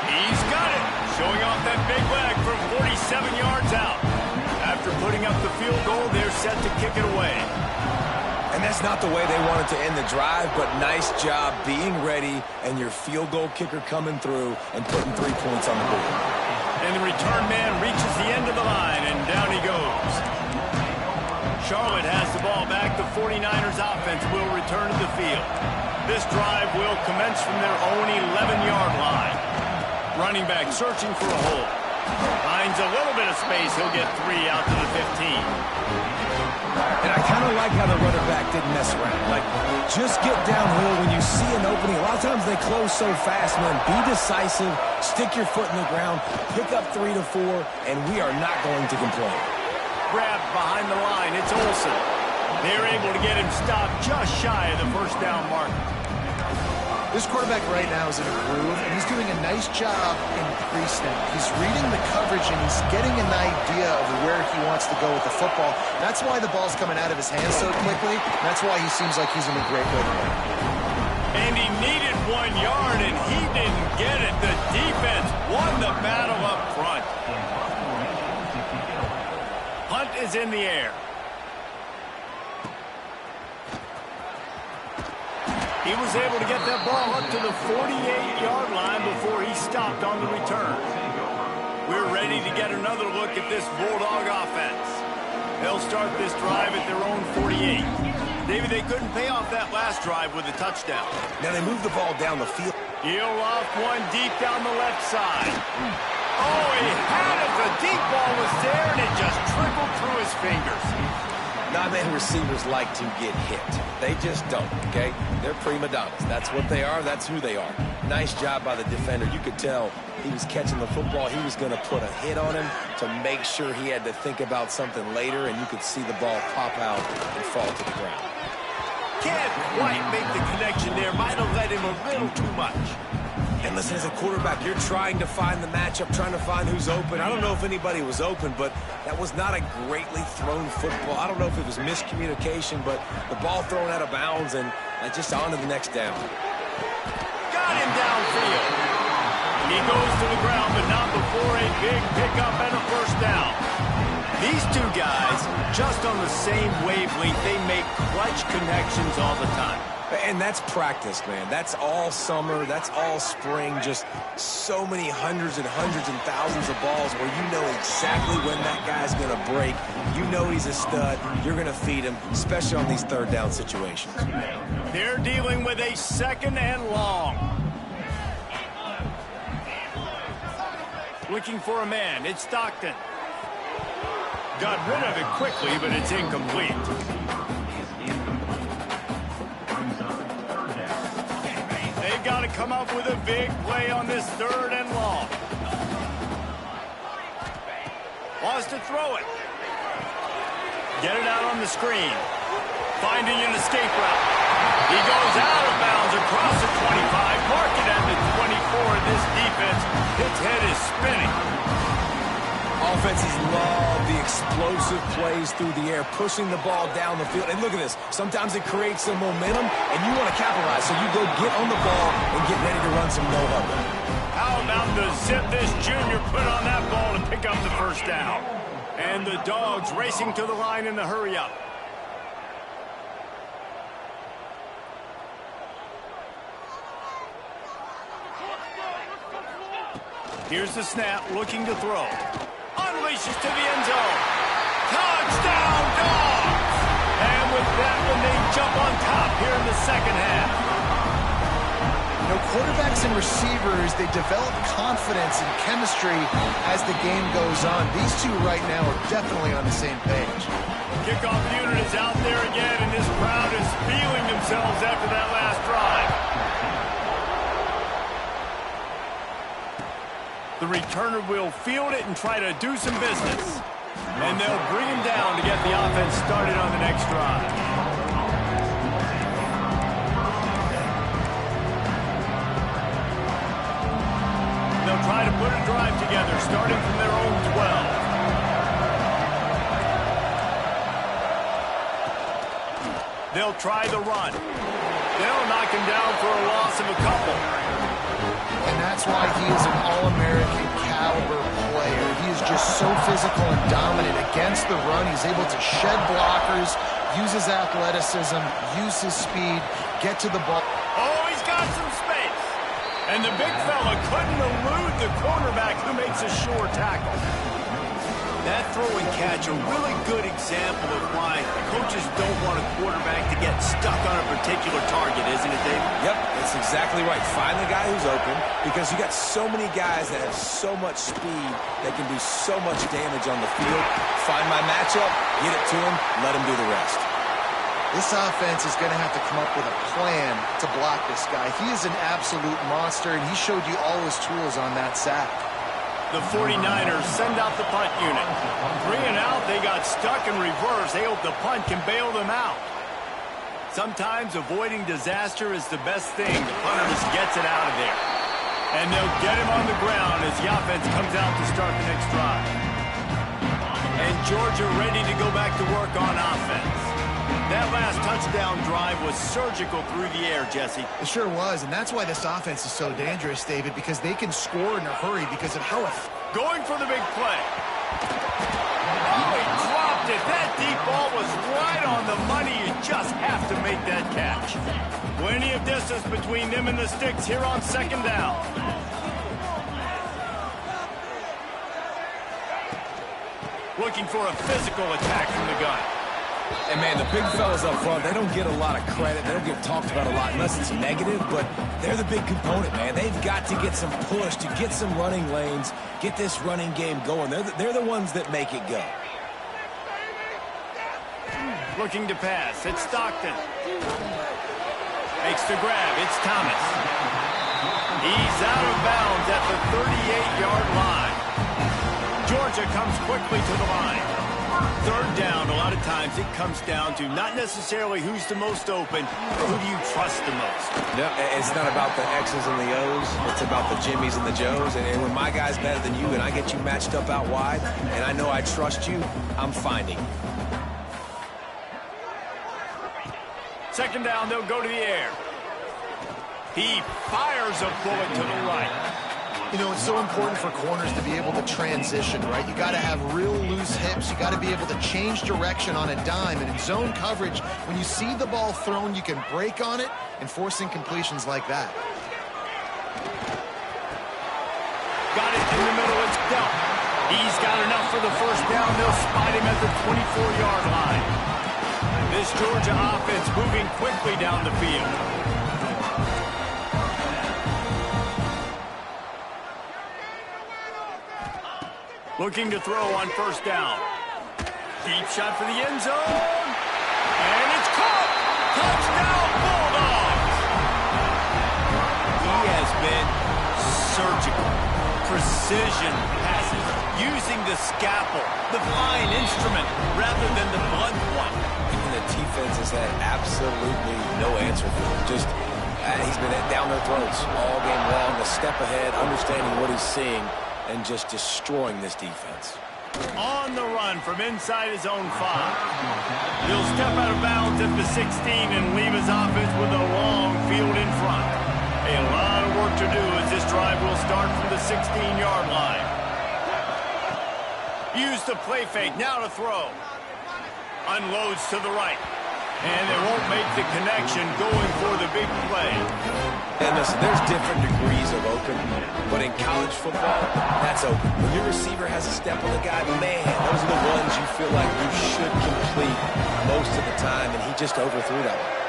Speaker 1: He's got it, showing off that big leg from 47 yards out. After putting up the field goal, they're set to kick it away.
Speaker 2: And that's not the way they wanted to end the drive, but nice job being ready and your field goal kicker coming through and putting 3 points on the board.
Speaker 1: And the return man reaches the end of the line, and down he goes. Charlotte has the ball back. The 49ers offense will return to the field. This drive will commence from their own 11-yard line. Running back searching for a hole. Finds a little bit of space. He'll get 3 out to the 15.
Speaker 2: And I kind of like how the running back didn't mess around. Like, just get downhill when you see an opening. A lot of times they close so fast, man. Be decisive, stick your foot in the ground, pick up 3 to 4, and we are not going to complain.
Speaker 1: Grabbed behind the line. It's Olsen. They're able to get him stopped just shy of the first down mark.
Speaker 3: This quarterback right now is in a groove, and he's doing a nice job in pre-snap. He's reading the coverage, and he's getting an idea of where he wants to go with the football. That's why the ball's coming out of his hands so quickly. That's why he seems like he's in a great rhythm.
Speaker 1: And he needed 1 yard, and he didn't get it. The defense won the battle up front. Hunt is in the air. He was able to get that ball up to the 48-yard line before he stopped on the return. We're ready to get another look at this Bulldog offense. They'll start this drive at their own 48. David, they couldn't pay off that last drive with a touchdown.
Speaker 2: Now they move the ball down the field.
Speaker 1: He'll off one deep down the left side. Oh, he had it. The deep ball was there, and it just trickled through his fingers.
Speaker 2: Non-man receivers like to get hit. They just don't, okay? They're prima donnas. That's what they are. That's who they are. Nice job by the defender. You could tell he was catching the football. He was going to put a hit on him to make sure he had to think about something later, and you could see the ball pop out and fall to the ground.
Speaker 1: Can't quite make the connection there. Might have let him a little too much.
Speaker 2: And listen, as a quarterback, you're trying to find the matchup, trying to find who's open. I don't know if anybody was open, but that was not a greatly thrown football. I don't know if it was miscommunication, but the ball thrown out of bounds and just on to the next down.
Speaker 1: Got him downfield. He goes to the ground, but not before a big pickup and a first down. These two guys, just on the same wavelength, they make clutch connections all the time.
Speaker 2: And that's practice, man. That's all summer. That's all spring. Just so many hundreds and thousands of balls where you know exactly when that guy's going to break. You know he's a stud. You're going to feed him, especially on these third down situations.
Speaker 1: They're dealing with a 2nd and long. Looking for a man. It's Stockton. Got rid of it quickly, but it's incomplete. They've got to come up with a big play on this 3rd and long. Wants to throw it. Get it out on the screen. Finding an escape route. He goes out of bounds across the 25. Mark it at the 24. This defense, its head is spinning.
Speaker 2: Offenses love the explosive plays through the air, pushing the ball down the field. And look at this. Sometimes it creates some momentum, and you want to capitalize. So you go get on the ball and get ready to run some no-huddle.
Speaker 1: How about the zip this junior put on that ball to pick up the first down? And the Dogs racing to the line in the hurry-up. Here's the snap, looking to throw. Unleashes to the end zone. Touchdown, Dogs! And with that one, they jump on top here in the second half.
Speaker 3: You know, quarterbacks and receivers, they develop confidence and chemistry as the game goes on. These two right now are definitely on the same page.
Speaker 1: Kickoff unit is out there again, and this crowd is feeling themselves after that last drive. The returner will field it and try to do some business. And they'll bring him down to get the offense started on the next drive. They'll try to put a drive together, starting from their own 12. They'll try the run. They'll knock him down for a loss of a couple.
Speaker 3: And that's why he is an All-American caliber player. He is just so physical and dominant against the run. He's able to shed blockers, use his athleticism, use his speed, get to the ball.
Speaker 1: Oh, he's got some space. And the big fella couldn't elude the cornerback who makes a sure tackle. That throw and catch, a really good example of why coaches don't want a quarterback to get stuck on a particular target, isn't it, Dave?
Speaker 2: Yep, that's exactly right. Find the guy who's open, because you got so many guys that have so much speed that can do so much damage on the field. Find my matchup, get it to him, let him do the rest.
Speaker 3: This offense is going to have to come up with a plan to block this guy. He is an absolute monster, and he showed you all his tools on that sack.
Speaker 1: The 49ers send out the punt unit. 3 and out, they got stuck in reverse. They hope the punt can bail them out. Sometimes avoiding disaster is the best thing. The punter just gets it out of there. And they'll get him on the ground as the offense comes out to start the next drive. And Georgia ready to go back to work on offense. That last touchdown drive was surgical through the air, Jesse.
Speaker 3: It sure was, and that's why this offense is so dangerous, David, because they can score in a hurry because of how...
Speaker 1: Going for the big play. Oh, he dropped it. That deep ball was right on the money. You just have to make that catch. Plenty of distance between them and the sticks here on second down. Looking for a physical attack from the gun.
Speaker 2: And, man, the big fellas up front, they don't get a lot of credit. They don't get talked about a lot unless it's negative, but they're the big component, man. They've got to get some push, to get some running lanes, get this running game going. They're the ones that make it go.
Speaker 1: Looking to pass. It's Stockton. Makes the grab. It's Thomas. He's out of bounds at the 38-yard line. Georgia comes quickly to the line. Third down, a lot of times it comes down to not necessarily who's the most open, but who do you trust the most?
Speaker 2: No, it's not about the X's and the O's. It's about the Jimmies and the Joes. And when my guy's better than you and I get you matched up out wide, and I know I trust you, I'm finding.
Speaker 1: Second down, they'll go to the air. He fires a bullet to the right.
Speaker 3: You know, it's so important for corners to be able to transition, right? You got to have real loose hips. You got to be able to change direction on a dime. And in zone coverage, when you see the ball thrown, you can break on it and force incompletions like that.
Speaker 1: Got it in the middle. It's dealt. He's got enough for the first down. They'll spot him at the 24-yard line. This Georgia offense moving quickly down the field. Looking to throw on first down. Deep shot for the end zone. And it's caught. Touchdown, Bulldogs. He has been surgical. Precision passes. Using the scalpel, the fine instrument, rather than the blunt one.
Speaker 2: And the defense has had absolutely no answer for him. Just, he's been down their throats all game long. A step ahead, understanding what he's seeing, and just destroying this defense.
Speaker 1: On the run from inside his own 5. He'll step out of bounds at the 16 and leave his offense with a long field in front. A lot of work to do as this drive will start from the 16-yard line. Use the play fake, now to throw. Unloads to the right. And they won't make the connection going for the big play.
Speaker 2: And listen, there's different degrees of open, but in college football, that's open. When your receiver has a step on the guy, man, those are the ones you feel like you should complete most of the time, and he just overthrew that one.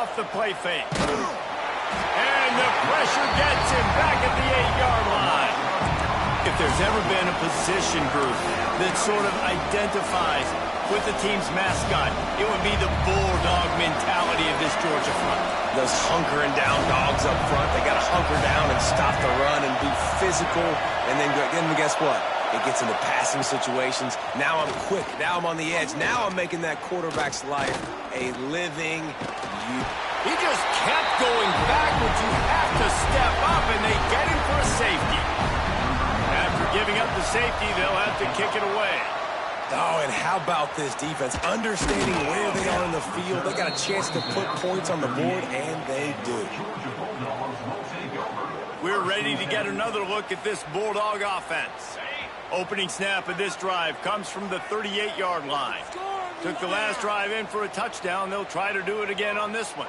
Speaker 1: Off the play fake. And the pressure gets him back at the 8-yard line. If there's ever been a position group that sort of identifies with the team's mascot, it would be the bulldog mentality of this Georgia front.
Speaker 2: Those hunkering down dogs up front, they got to hunker down and stop the run and be physical, and then guess what? It gets into passing situations. Now I'm quick. Now I'm on the edge. Now I'm making that quarterback's life a living...
Speaker 1: He just kept going backwards. You have to step up, and they get him for a safety. After giving up the safety, they'll have to kick it away.
Speaker 2: Oh, and how about this defense? Understanding where they are in the field. They got a chance to put points on the board, and they do.
Speaker 1: We're ready to get another look at this Bulldog offense. Opening snap of this drive comes from the 38-yard line. Took the last drive in for a touchdown. They'll try to do it again on this one.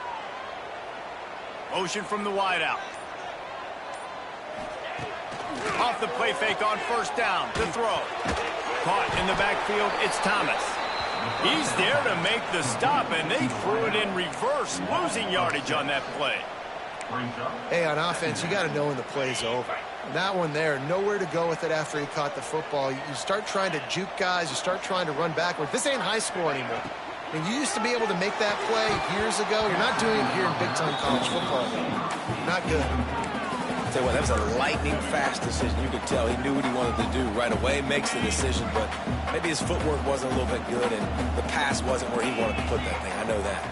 Speaker 1: Motion from the wideout. Off the play fake on first down. The throw. Caught in the backfield. It's Thomas. He's there to make the stop, and they threw it in reverse, losing yardage on that play.
Speaker 3: Hey, on offense, you got to know when the play's over. That one there, nowhere to go with it after he caught the football. You start trying to juke guys. You start trying to run backward. This ain't high school anymore. I mean, you used to be able to make that play years ago. You're not doing it here in big-time college football. Not good.
Speaker 2: I'll tell you what, that was a lightning-fast decision. You could tell he knew what he wanted to do right away, makes the decision, but maybe his footwork wasn't a little bit good, and the pass wasn't where he wanted to put that thing. I know that.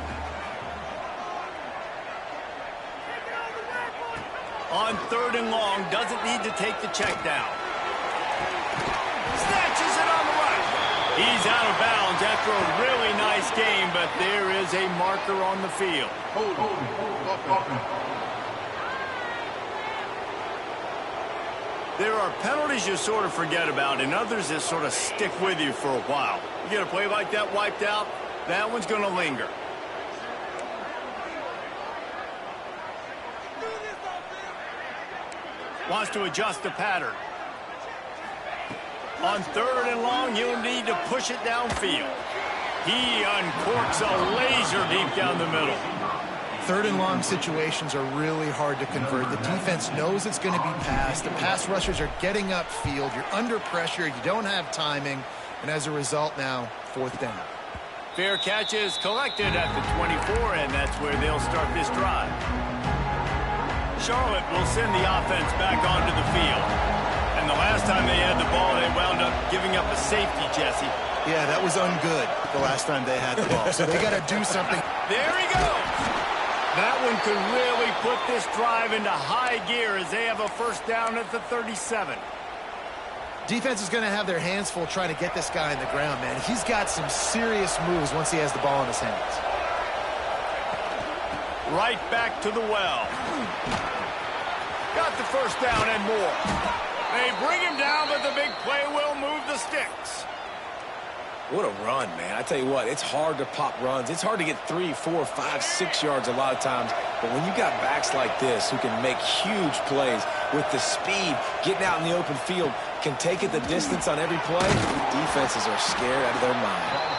Speaker 1: On 3rd and long, doesn't need to take the check down. Snatches it on the right. He's out of bounds after a really nice game, but there is a marker on the field. There are penalties you sort of forget about, and others that sort of stick with you for a while. You get a play like that wiped out, that one's going to linger. Wants to adjust the pattern. On 3rd and long, you'll need to push it downfield. He uncorks a laser deep down the middle.
Speaker 3: 3rd and long situations are really hard to convert. The defense knows it's going to be passed. The pass rushers are getting upfield. You're under pressure. You don't have timing. And as a result now, 4th down.
Speaker 1: Fair catch is collected at the 24, and that's where they'll start this drive. Charlotte will send the offense back onto the field. And the last time they had the ball, they wound up giving up a safety, Jesse.
Speaker 3: Yeah, that was ungood the last time they had the ball. So they got to do something.
Speaker 1: There he goes. That one could really put this drive into high gear as they have a 1st down at the 37.
Speaker 3: Defense is going to have their hands full trying to get this guy in the ground, man. He's got some serious moves once he has the ball in his hands.
Speaker 1: Right back to the well. Got the 1st down and more. They bring him down, but the big play will move the sticks.
Speaker 2: What a run, man. I tell you what, it's hard to pop runs. It's hard to get 3, 4, 5, 6 yards a lot of times. But when you got backs like this who can make huge plays with the speed, getting out in the open field, can take it the distance on every play, defenses are scared out of their mind.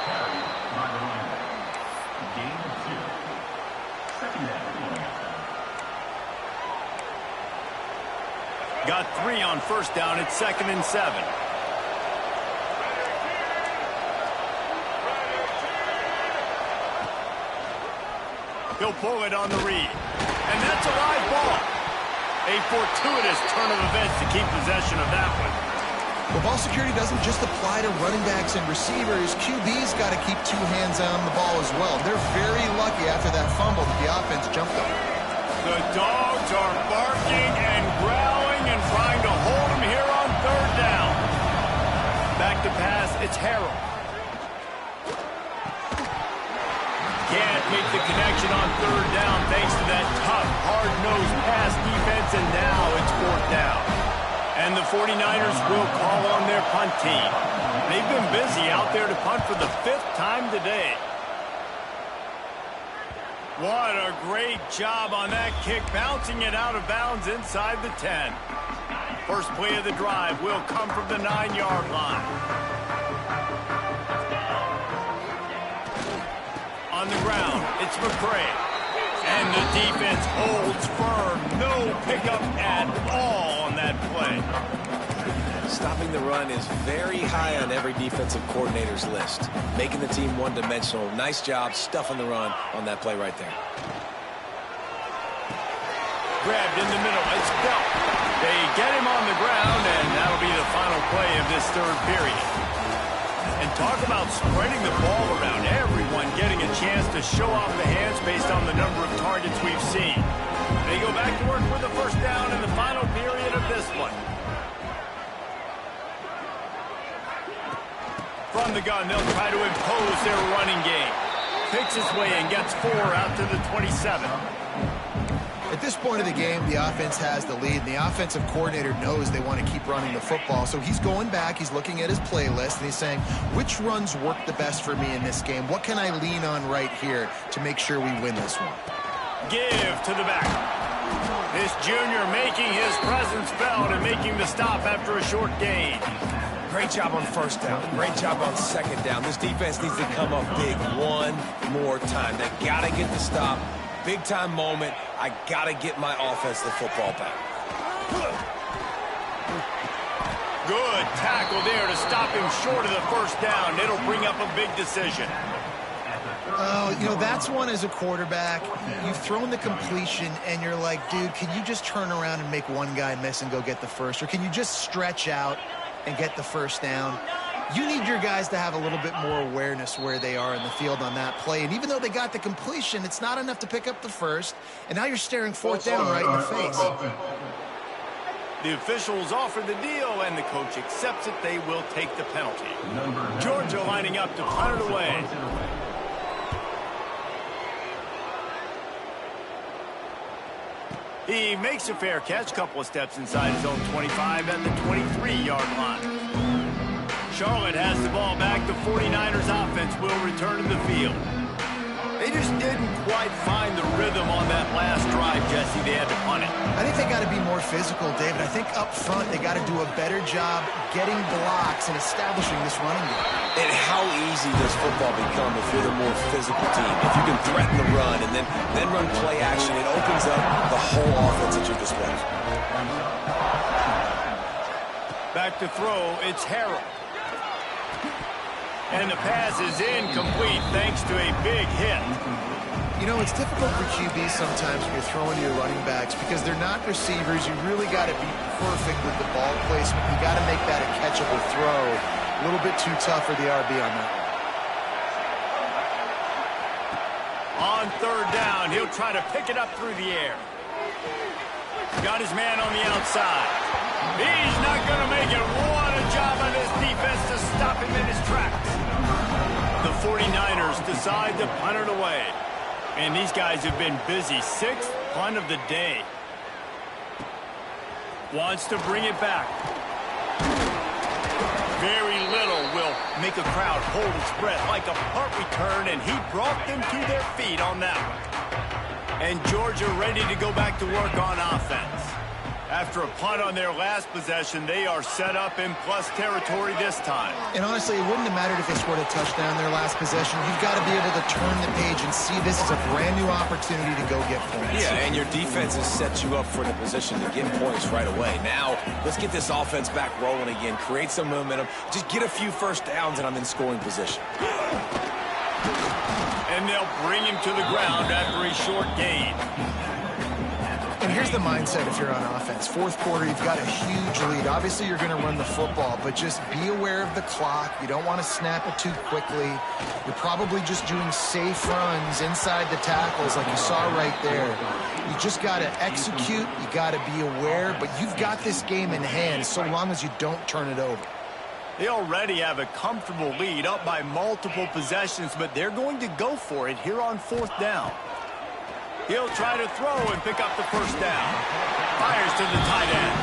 Speaker 1: Got 3 on 1st down. It's 2nd and 7. He'll pull it on the read. And that's a live ball. A fortuitous turn of events to keep possession of that one.
Speaker 3: Well, ball security doesn't just apply to running backs and receivers. QB's got to keep 2 hands on the ball as well. They're very lucky after that fumble that the offense jumped on.
Speaker 1: The dogs are barking and growling and trying to hold him here on 3rd down. Back to pass, it's Harrell. Can't make the connection on 3rd down thanks to that tough, hard-nosed pass defense, and now it's 4th down. And the 49ers will call on their punt team. They've been busy out there to punt for the 5th time today. What a great job on that kick, bouncing it out of bounds inside the 10. First play of the drive will come from the 9-yard line. On the ground, it's McCray. And the defense holds firm. No pickup at all on that play.
Speaker 2: Stopping the run is very high on every defensive coordinator's list. Making the team one-dimensional. Nice job stuffing the run on that play right there.
Speaker 1: Grabbed in the middle. It's Belt. They get him on the ground, and that'll be the final play of this 3rd period. And talk about spreading the ball around. Everyone getting a chance to show off the hands based on the number of targets we've seen. They go back to work with the 1st down in the final period of this one. From the gun, they'll try to impose their running game. Picks his way and gets 4 out to the 27.
Speaker 3: At this point of the game, the offense has the lead, and the offensive coordinator knows they want to keep running the football. So he's going back, he's looking at his playlist, and he's saying, which runs work the best for me in this game? What can I lean on right here to make sure we win this one?
Speaker 1: Give to the back. This junior making his presence felt and making the stop after a short gain.
Speaker 2: Great job on first down. Great job on second down. This defense needs to come up big one more time. They got to get the stop. Big-time moment. I got to get my offense the football back.
Speaker 1: Good tackle there to stop him short of the first down. It'll bring up a big decision.
Speaker 3: Oh, you know, that's one as a quarterback. You've thrown the completion, and you're like, dude, can you just turn around and make one guy miss and go get the first? Or can you just stretch out and get the first down? You need your guys to have a little bit more awareness where they are in the field on that play. And even though they got the completion, it's not enough to pick up the first. And now you're staring fourth down right in the face.
Speaker 1: The officials offer the deal, and the coach accepts it. They will take the penalty. Georgia lining up to punt it away. He makes a fair catch, couple of steps inside his own 25 at the 23-yard line. Charlotte has the ball back. The 49ers offense will return to the field. They just didn't quite find the rhythm on that last drive, Jesse. They had to punt it.
Speaker 3: I think they got to be more physical, David. I think up front they got to do a better job getting blocks and establishing this running game.
Speaker 2: And how easy does football become if you're the more physical team? If you can threaten the run and then run play action, it opens up the whole offense at your disposal.
Speaker 1: Back to throw, it's Harrell. And the pass is incomplete thanks to a big hit.
Speaker 3: You know, it's difficult for QBs sometimes when you're throwing to your running backs because they're not receivers. You really got to be perfect with the ball placement. You got to make that a catchable throw. A little bit too tough for the RB on that.
Speaker 1: On third down, he'll try to pick it up through the air. Got his man on the outside. He's not going to make it. What a job on this defense to stop him in his tracks. The 49ers decide to punt it away. And these guys have been busy. Sixth punt of the day. Wants to bring it back. Very little will make a crowd hold its breath like a punt return, and he brought them to their feet on that one. And Georgia ready to go back to work on offense. After a punt on their last possession, they are set up in plus territory this time.
Speaker 3: And honestly, it wouldn't have mattered if they scored a touchdown their last possession. You've got to be able to turn the page and see this as a brand new opportunity to go get points.
Speaker 2: Yeah, and your defense has set you up for the position to get points right away. Now, let's get this offense back rolling again, create some momentum, just get a few first downs, and I'm in scoring position.
Speaker 1: And they'll bring him to the ground after a short gain.
Speaker 3: And here's the mindset if you're on offense. Fourth quarter, you've got a huge lead. Obviously, you're going to run the football, but just be aware of the clock. You don't want to snap it too quickly. You're probably just doing safe runs inside the tackles like you saw right there. You just got to execute. You got to be aware, but you've got this game in hand so long as you don't turn it over.
Speaker 1: They already have a comfortable lead up by multiple possessions, but they're going to go for it here on fourth down. He'll try to throw and pick up the first down. Fires to the tight end.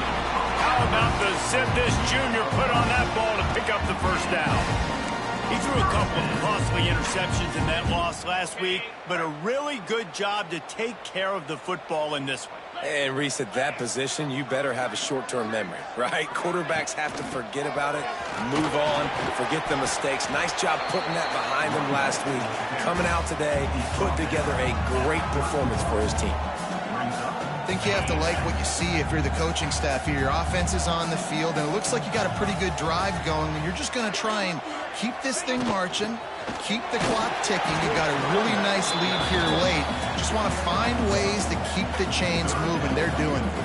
Speaker 1: How about the zip this junior put on that ball to pick up the first down? He threw a couple of costly interceptions in that loss last week, but a really good job to take care of the football in this one.
Speaker 2: And Reese, at that position, you better have a short-term memory, right? Quarterbacks have to forget about it, move on, forget the mistakes. Nice job putting that behind him last week. Coming out today, he put together a great performance for his team.
Speaker 3: I think you have to like what you see if you're the coaching staff here. Your offense is on the field, and it looks like you got a pretty good drive going, and you're just going to try and keep this thing marching, keep the clock ticking. You've got a really nice lead here late. Just want to find ways to keep the chains moving. They're doing it.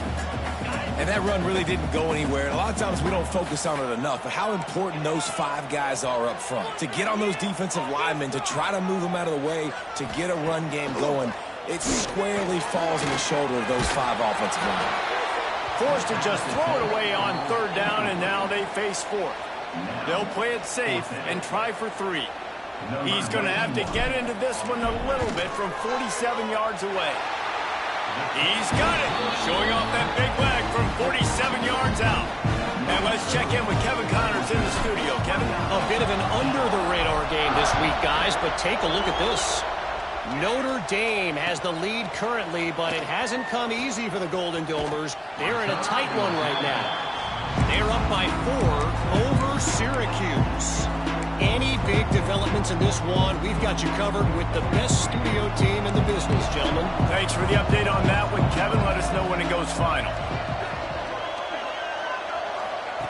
Speaker 2: And that run really didn't go anywhere. And a lot of times we don't focus on it enough, but how important those five guys are up front. To get on those defensive linemen, to try to move them out of the way, to get a run game going, it squarely falls on the shoulder of those five offensive linemen.
Speaker 1: Forced to just throw it away on third down, and now they face fourth. They'll play it safe and try for three. He's going to have to get into this one a little bit from 47 yards away. He's got it, showing off that big leg from 47 yards out. And let's check in with Kevin Connors in the studio. Kevin?
Speaker 4: A bit of an under-the-radar game this week, guys, but take a look at this. Notre Dame has the lead currently, but it hasn't come easy for the Golden Domers. They're in a tight one right now. They're up by 4 over Syracuse. Any big developments in this one, we've got you covered with the best studio team in the business, gentlemen.
Speaker 1: Thanks for the update on that one, Kevin. Let us know when it goes final.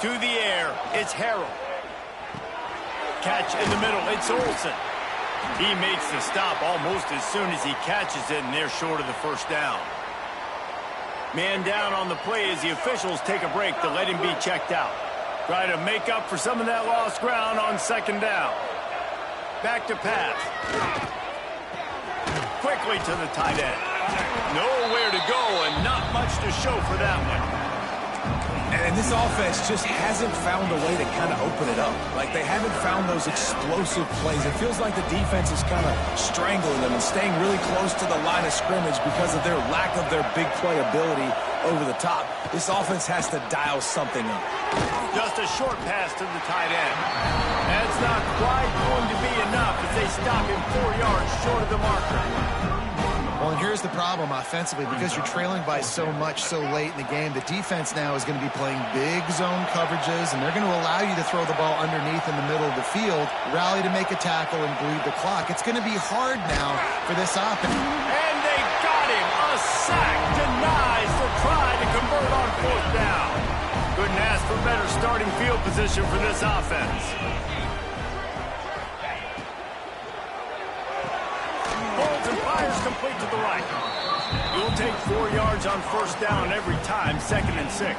Speaker 1: To the air, it's Harrell. Catch in the middle, it's Olsen. He makes the stop almost as soon as he catches it, and they're short of the first down. Man down on the play as the officials take a break to let him be checked out. Try to make up for some of that lost ground on second down. Back to pass. Quickly to the tight end. Nowhere to go and not much to show for that one.
Speaker 2: And this offense just hasn't found a way to kind of open it up. Like, they haven't found those explosive plays. It feels like the defense is kind of strangling them and staying really close to the line of scrimmage because of their lack of their big play ability over the top. This offense has to dial something up.
Speaker 1: Just a short pass to the tight end. That's not quite going to be enough as they stop him 4 yards short of the marker.
Speaker 3: Well, and here's the problem offensively. Because you're trailing by so much so late in the game, the defense now is going to be playing big zone coverages, and they're going to allow you to throw the ball underneath in the middle of the field, rally to make a tackle, and bleed the clock. It's going to be hard now for this offense.
Speaker 1: And they got him. A sack denies the try to convert on 4th down. Couldn't ask for better starting field position for this offense. Holds and fires complete to the right. He'll take 4 yards on first down every time, 2nd and 6.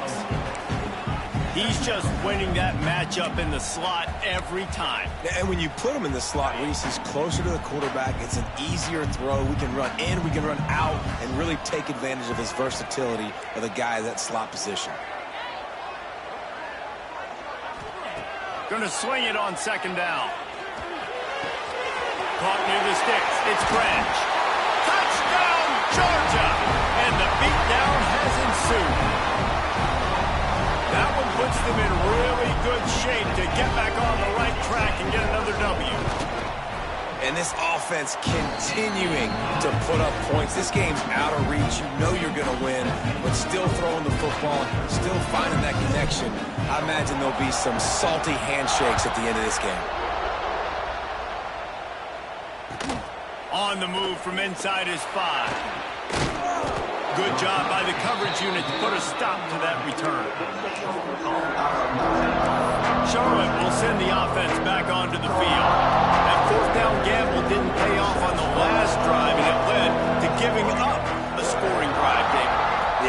Speaker 1: He's just winning that matchup in the slot every time.
Speaker 2: And when you put him in the slot, Reese, he's closer to the quarterback. It's an easier throw. We can run in, we can run out, and really take advantage of his versatility of the guy in that slot position.
Speaker 1: Going to swing it on 2nd down. Caught near the sticks. It's Branch. Touchdown, Georgia! And the beatdown has ensued. That one puts them in really good shape to get back on the right track and get another W.
Speaker 2: And this offense continuing to put up points. This game's out of reach. You know you're going to win, but still throwing the football, still finding that connection. I imagine there'll be some salty handshakes at the end of this game.
Speaker 1: On the move from inside his 5. Good job by the coverage unit to put a stop to that return. Charlotte will send the offense back onto the field. That 4th down gamble didn't pay off on the last drive, and it led to giving up a scoring drive, David.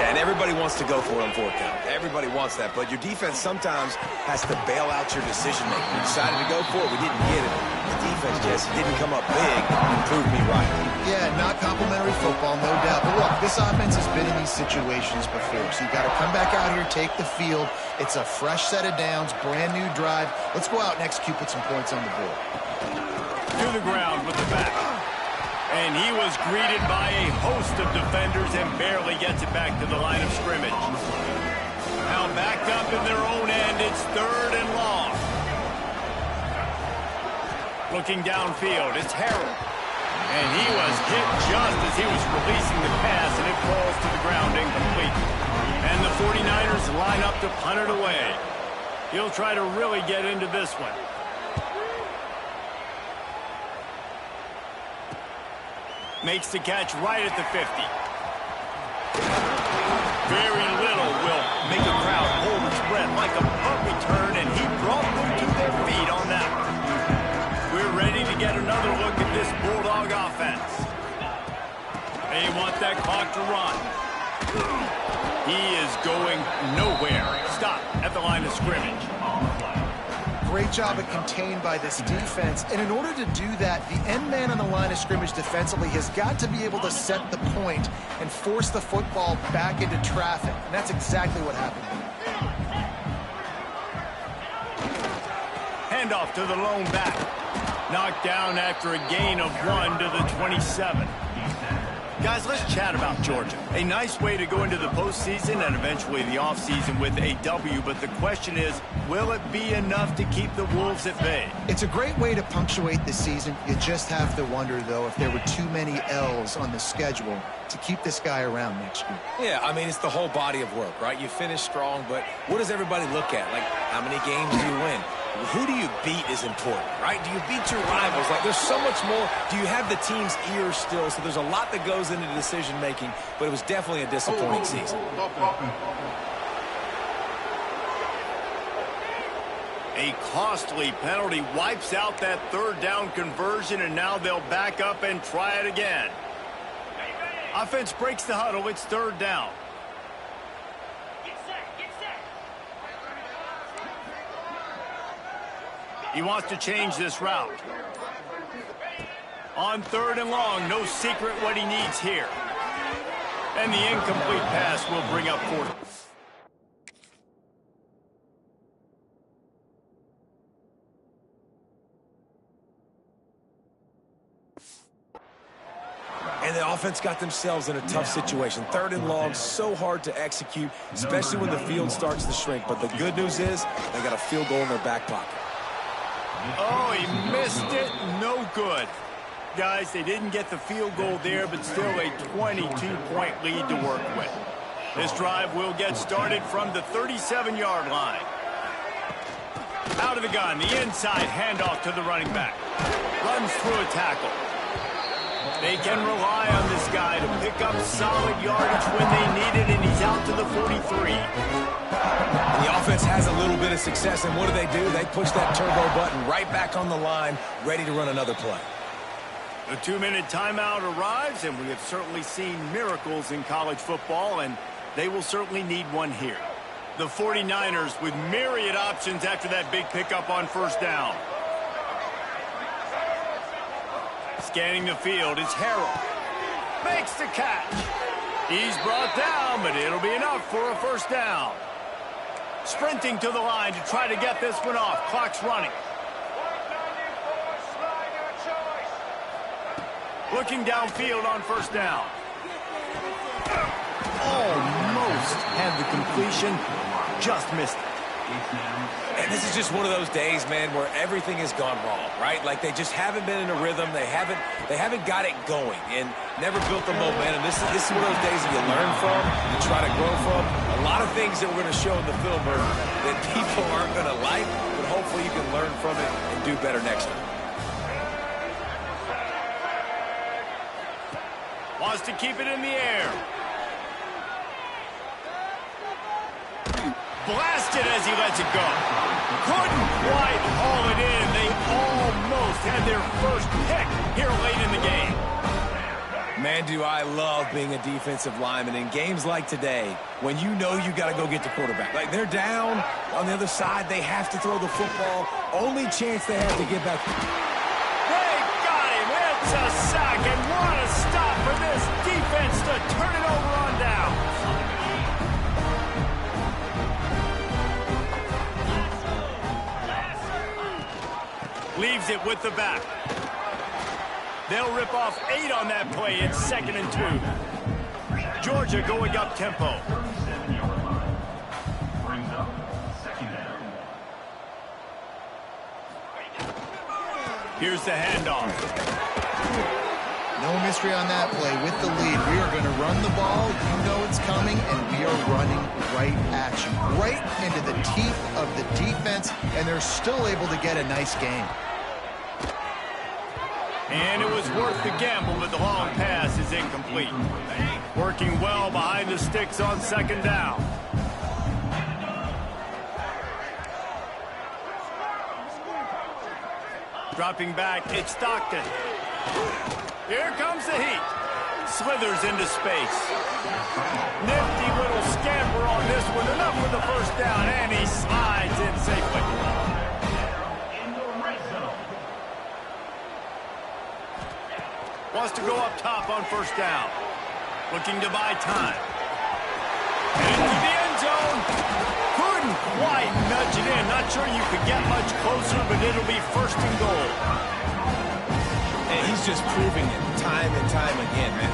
Speaker 2: Yeah, and everybody wants to go for it on 4th down. Everybody wants that, but your defense sometimes has to bail out your decision-making. We decided to go for it. We didn't get it. The defense just didn't come up big and proved me right.
Speaker 3: Yeah, not complimentary football, no doubt. But look, this offense has been in these situations before, so you got to come back out here, take the field. It's a fresh set of downs, brand new drive. Let's go out and execute, put some points on the board.
Speaker 1: To the ground with the back. And he was greeted by a host of defenders and barely gets it back to the line of scrimmage. Now backed up in their own end, it's 3rd and long. Looking downfield, it's Harrell. And he was hit just as he was releasing the pass, and it falls to the ground incomplete. And the 49ers line up to punt it away. He'll try to really get into this one. Makes the catch right at the 50. Very little will make a crowd hold its breath like a punt return, and he brought them to their feet on that one. We're ready to get another look at this Bulldog offense. They want that clock to run. He is going nowhere. Stop at the line of scrimmage.
Speaker 3: Great job at contained by this defense. And in order to do that, the end man on the line of scrimmage defensively has got to be able to set the point and force the football back into traffic. And that's exactly what happened.
Speaker 1: Handoff to the lone back. Knocked down after a gain of 1 to the 27. Guys, let's chat about Georgia. A nice way to go into the postseason and eventually the offseason with a W, but the question is, will it be enough to keep the Wolves at bay?
Speaker 3: It's a great way to punctuate the season. You just have to wonder, though, if there were too many L's on the schedule to keep this guy around next year.
Speaker 2: Yeah, I mean, it's the whole body of work, right? You finish strong, but what does everybody look at? Like, how many games do you win? Who do you beat is important, right? Do you beat your rivals? Like, there's so much more. Do you have the team's ear still? So there's a lot that goes into decision-making, but it was definitely a disappointing season.
Speaker 1: A costly penalty wipes out that third down conversion, and now they'll back up and try it again. Offense breaks the huddle. It's third down. He wants to change this route. On third and long, no secret what he needs here. And the incomplete pass will bring up fourth.
Speaker 2: And the offense got themselves in a tough situation. Third and long, so hard to execute, especially when the field starts to shrink. But the good news is they got a field goal in their back pocket.
Speaker 1: Oh, he missed it. No good. Guys, they didn't get the field goal there, but still a 22-point lead to work with. This drive will get started from the 37-yard line. Out of the gun, the inside handoff to the running back. Runs through a tackle. They can rely on this guy to pick up solid yardage when they need it, and he's out to the 43.
Speaker 2: The offense has a little bit of success, and what do? They push that turbo button right back on the line, ready to run another play.
Speaker 1: The 2-minute timeout arrives, and we have certainly seen miracles in college football, and they will certainly need one here. The 49ers with myriad options after that big pickup on first down. Scanning the field is Harrell. Makes the catch. He's brought down, but it'll be enough for a first down. Sprinting to the line to try to get this one off. Clock's running. Looking downfield on first down. Almost had the completion. Just missed it.
Speaker 2: And this is just one of those days, man, where everything has gone wrong, right? Like they just haven't been in a rhythm. They haven't got it going and never built the momentum. This is one of those days that you learn from, you try to grow from. A lot of things that we're going to show in the film are that people aren't going to like, but hopefully you can learn from it and do better next time.
Speaker 1: Wants to keep it in the air. Blasted as he lets it go. Couldn't quite haul it in. They almost had their first pick here late in the game.
Speaker 2: Man, do I love being a defensive lineman in games like today when you know you got to go get the quarterback. Like they're down on the other side. They have to throw the football. Only chance they have to get back.
Speaker 1: They got him. It's a sack. And what a stop for this defense to turn it over on down. Leaves it with the back. They'll rip off 8 on that play. It's 2nd and 2. Georgia going up tempo. Here's the handoff.
Speaker 3: No mystery on that play. With the lead, we are going to run the ball. You know it's coming, and we are running right at you. Right into the teeth of the defense, and they're still able to get a nice game.
Speaker 1: And it was worth the gamble, but the long pass is incomplete. Working well behind the sticks on 2nd down. Dropping back, it's Stockton. Here comes the heat. Slithers into space. Nifty little scamper on this one. Enough for the first down, and he slides in safely. Wants to go up top on first down. Looking to buy time. Into the end zone. Couldn't quite nudge it in. Not sure you could get much closer, but it'll be 1st and goal.
Speaker 2: And he's just proving it time and time again, man.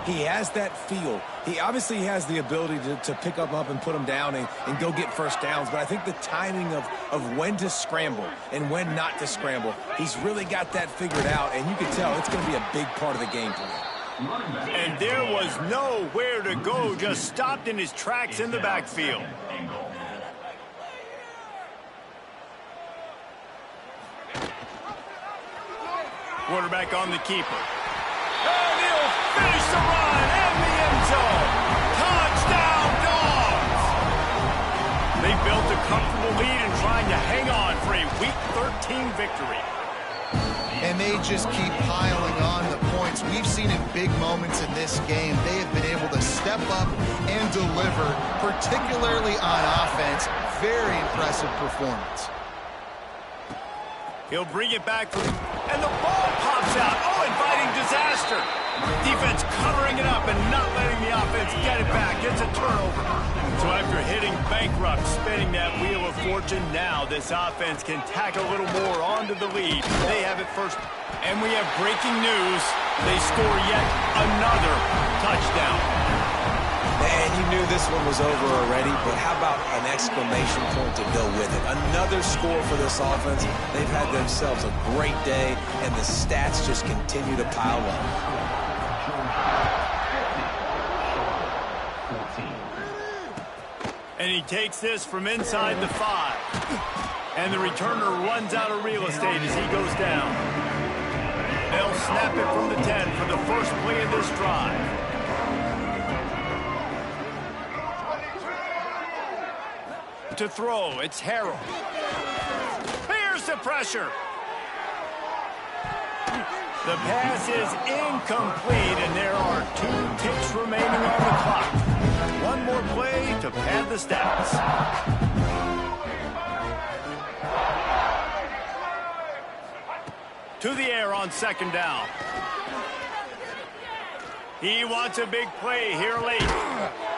Speaker 2: He has that feel. He obviously has the ability to pick up and put them down and go get first downs, but I think the timing of when to scramble and when not to scramble, he's really got that figured out, and you can tell it's going to be a big part of the game plan.
Speaker 1: And there was nowhere to go, just stopped in his tracks in the backfield. Quarterback on the keeper. And he'll finish the run in the end zone. Touchdown, Dogs! They built a comfortable lead and trying to hang on for a Week 13 victory.
Speaker 3: And they just keep piling on the points. We've seen in big moments in this game, they have been able to step up and deliver, particularly on offense. Very impressive performance.
Speaker 1: He'll bring it back, and the ball pops out. Oh, inviting disaster. Defense covering it up and not letting the offense get it back. It's a turnover. So after hitting bankrupt, spinning that wheel of fortune, now this offense can tack a little more onto the lead. They have it first. And we have breaking news. They score yet another touchdown.
Speaker 2: Man, you knew this one was over already, but how about an exclamation point to go with it? Another score for this offense. They've had themselves a great day, and the stats just continue to pile up.
Speaker 1: And he takes this from inside the 5. And the returner runs out of real estate as he goes down. They'll snap it from the 10 for the first play of this drive. To throw, it's Harrell. Here's the pressure. The pass is incomplete, and there are 2 ticks remaining on the clock. One more play to pad the stats. To the air on second down. He wants a big play here late.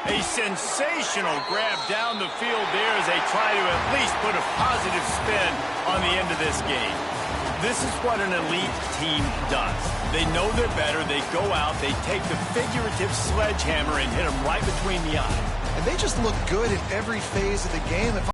Speaker 1: A sensational grab down the field there as they try to at least put a positive spin on the end of this game. This is what an elite team does. They know they're better. They go out. They take the figurative sledgehammer and hit them right between the eyes.
Speaker 3: And they just look good in every phase of the game.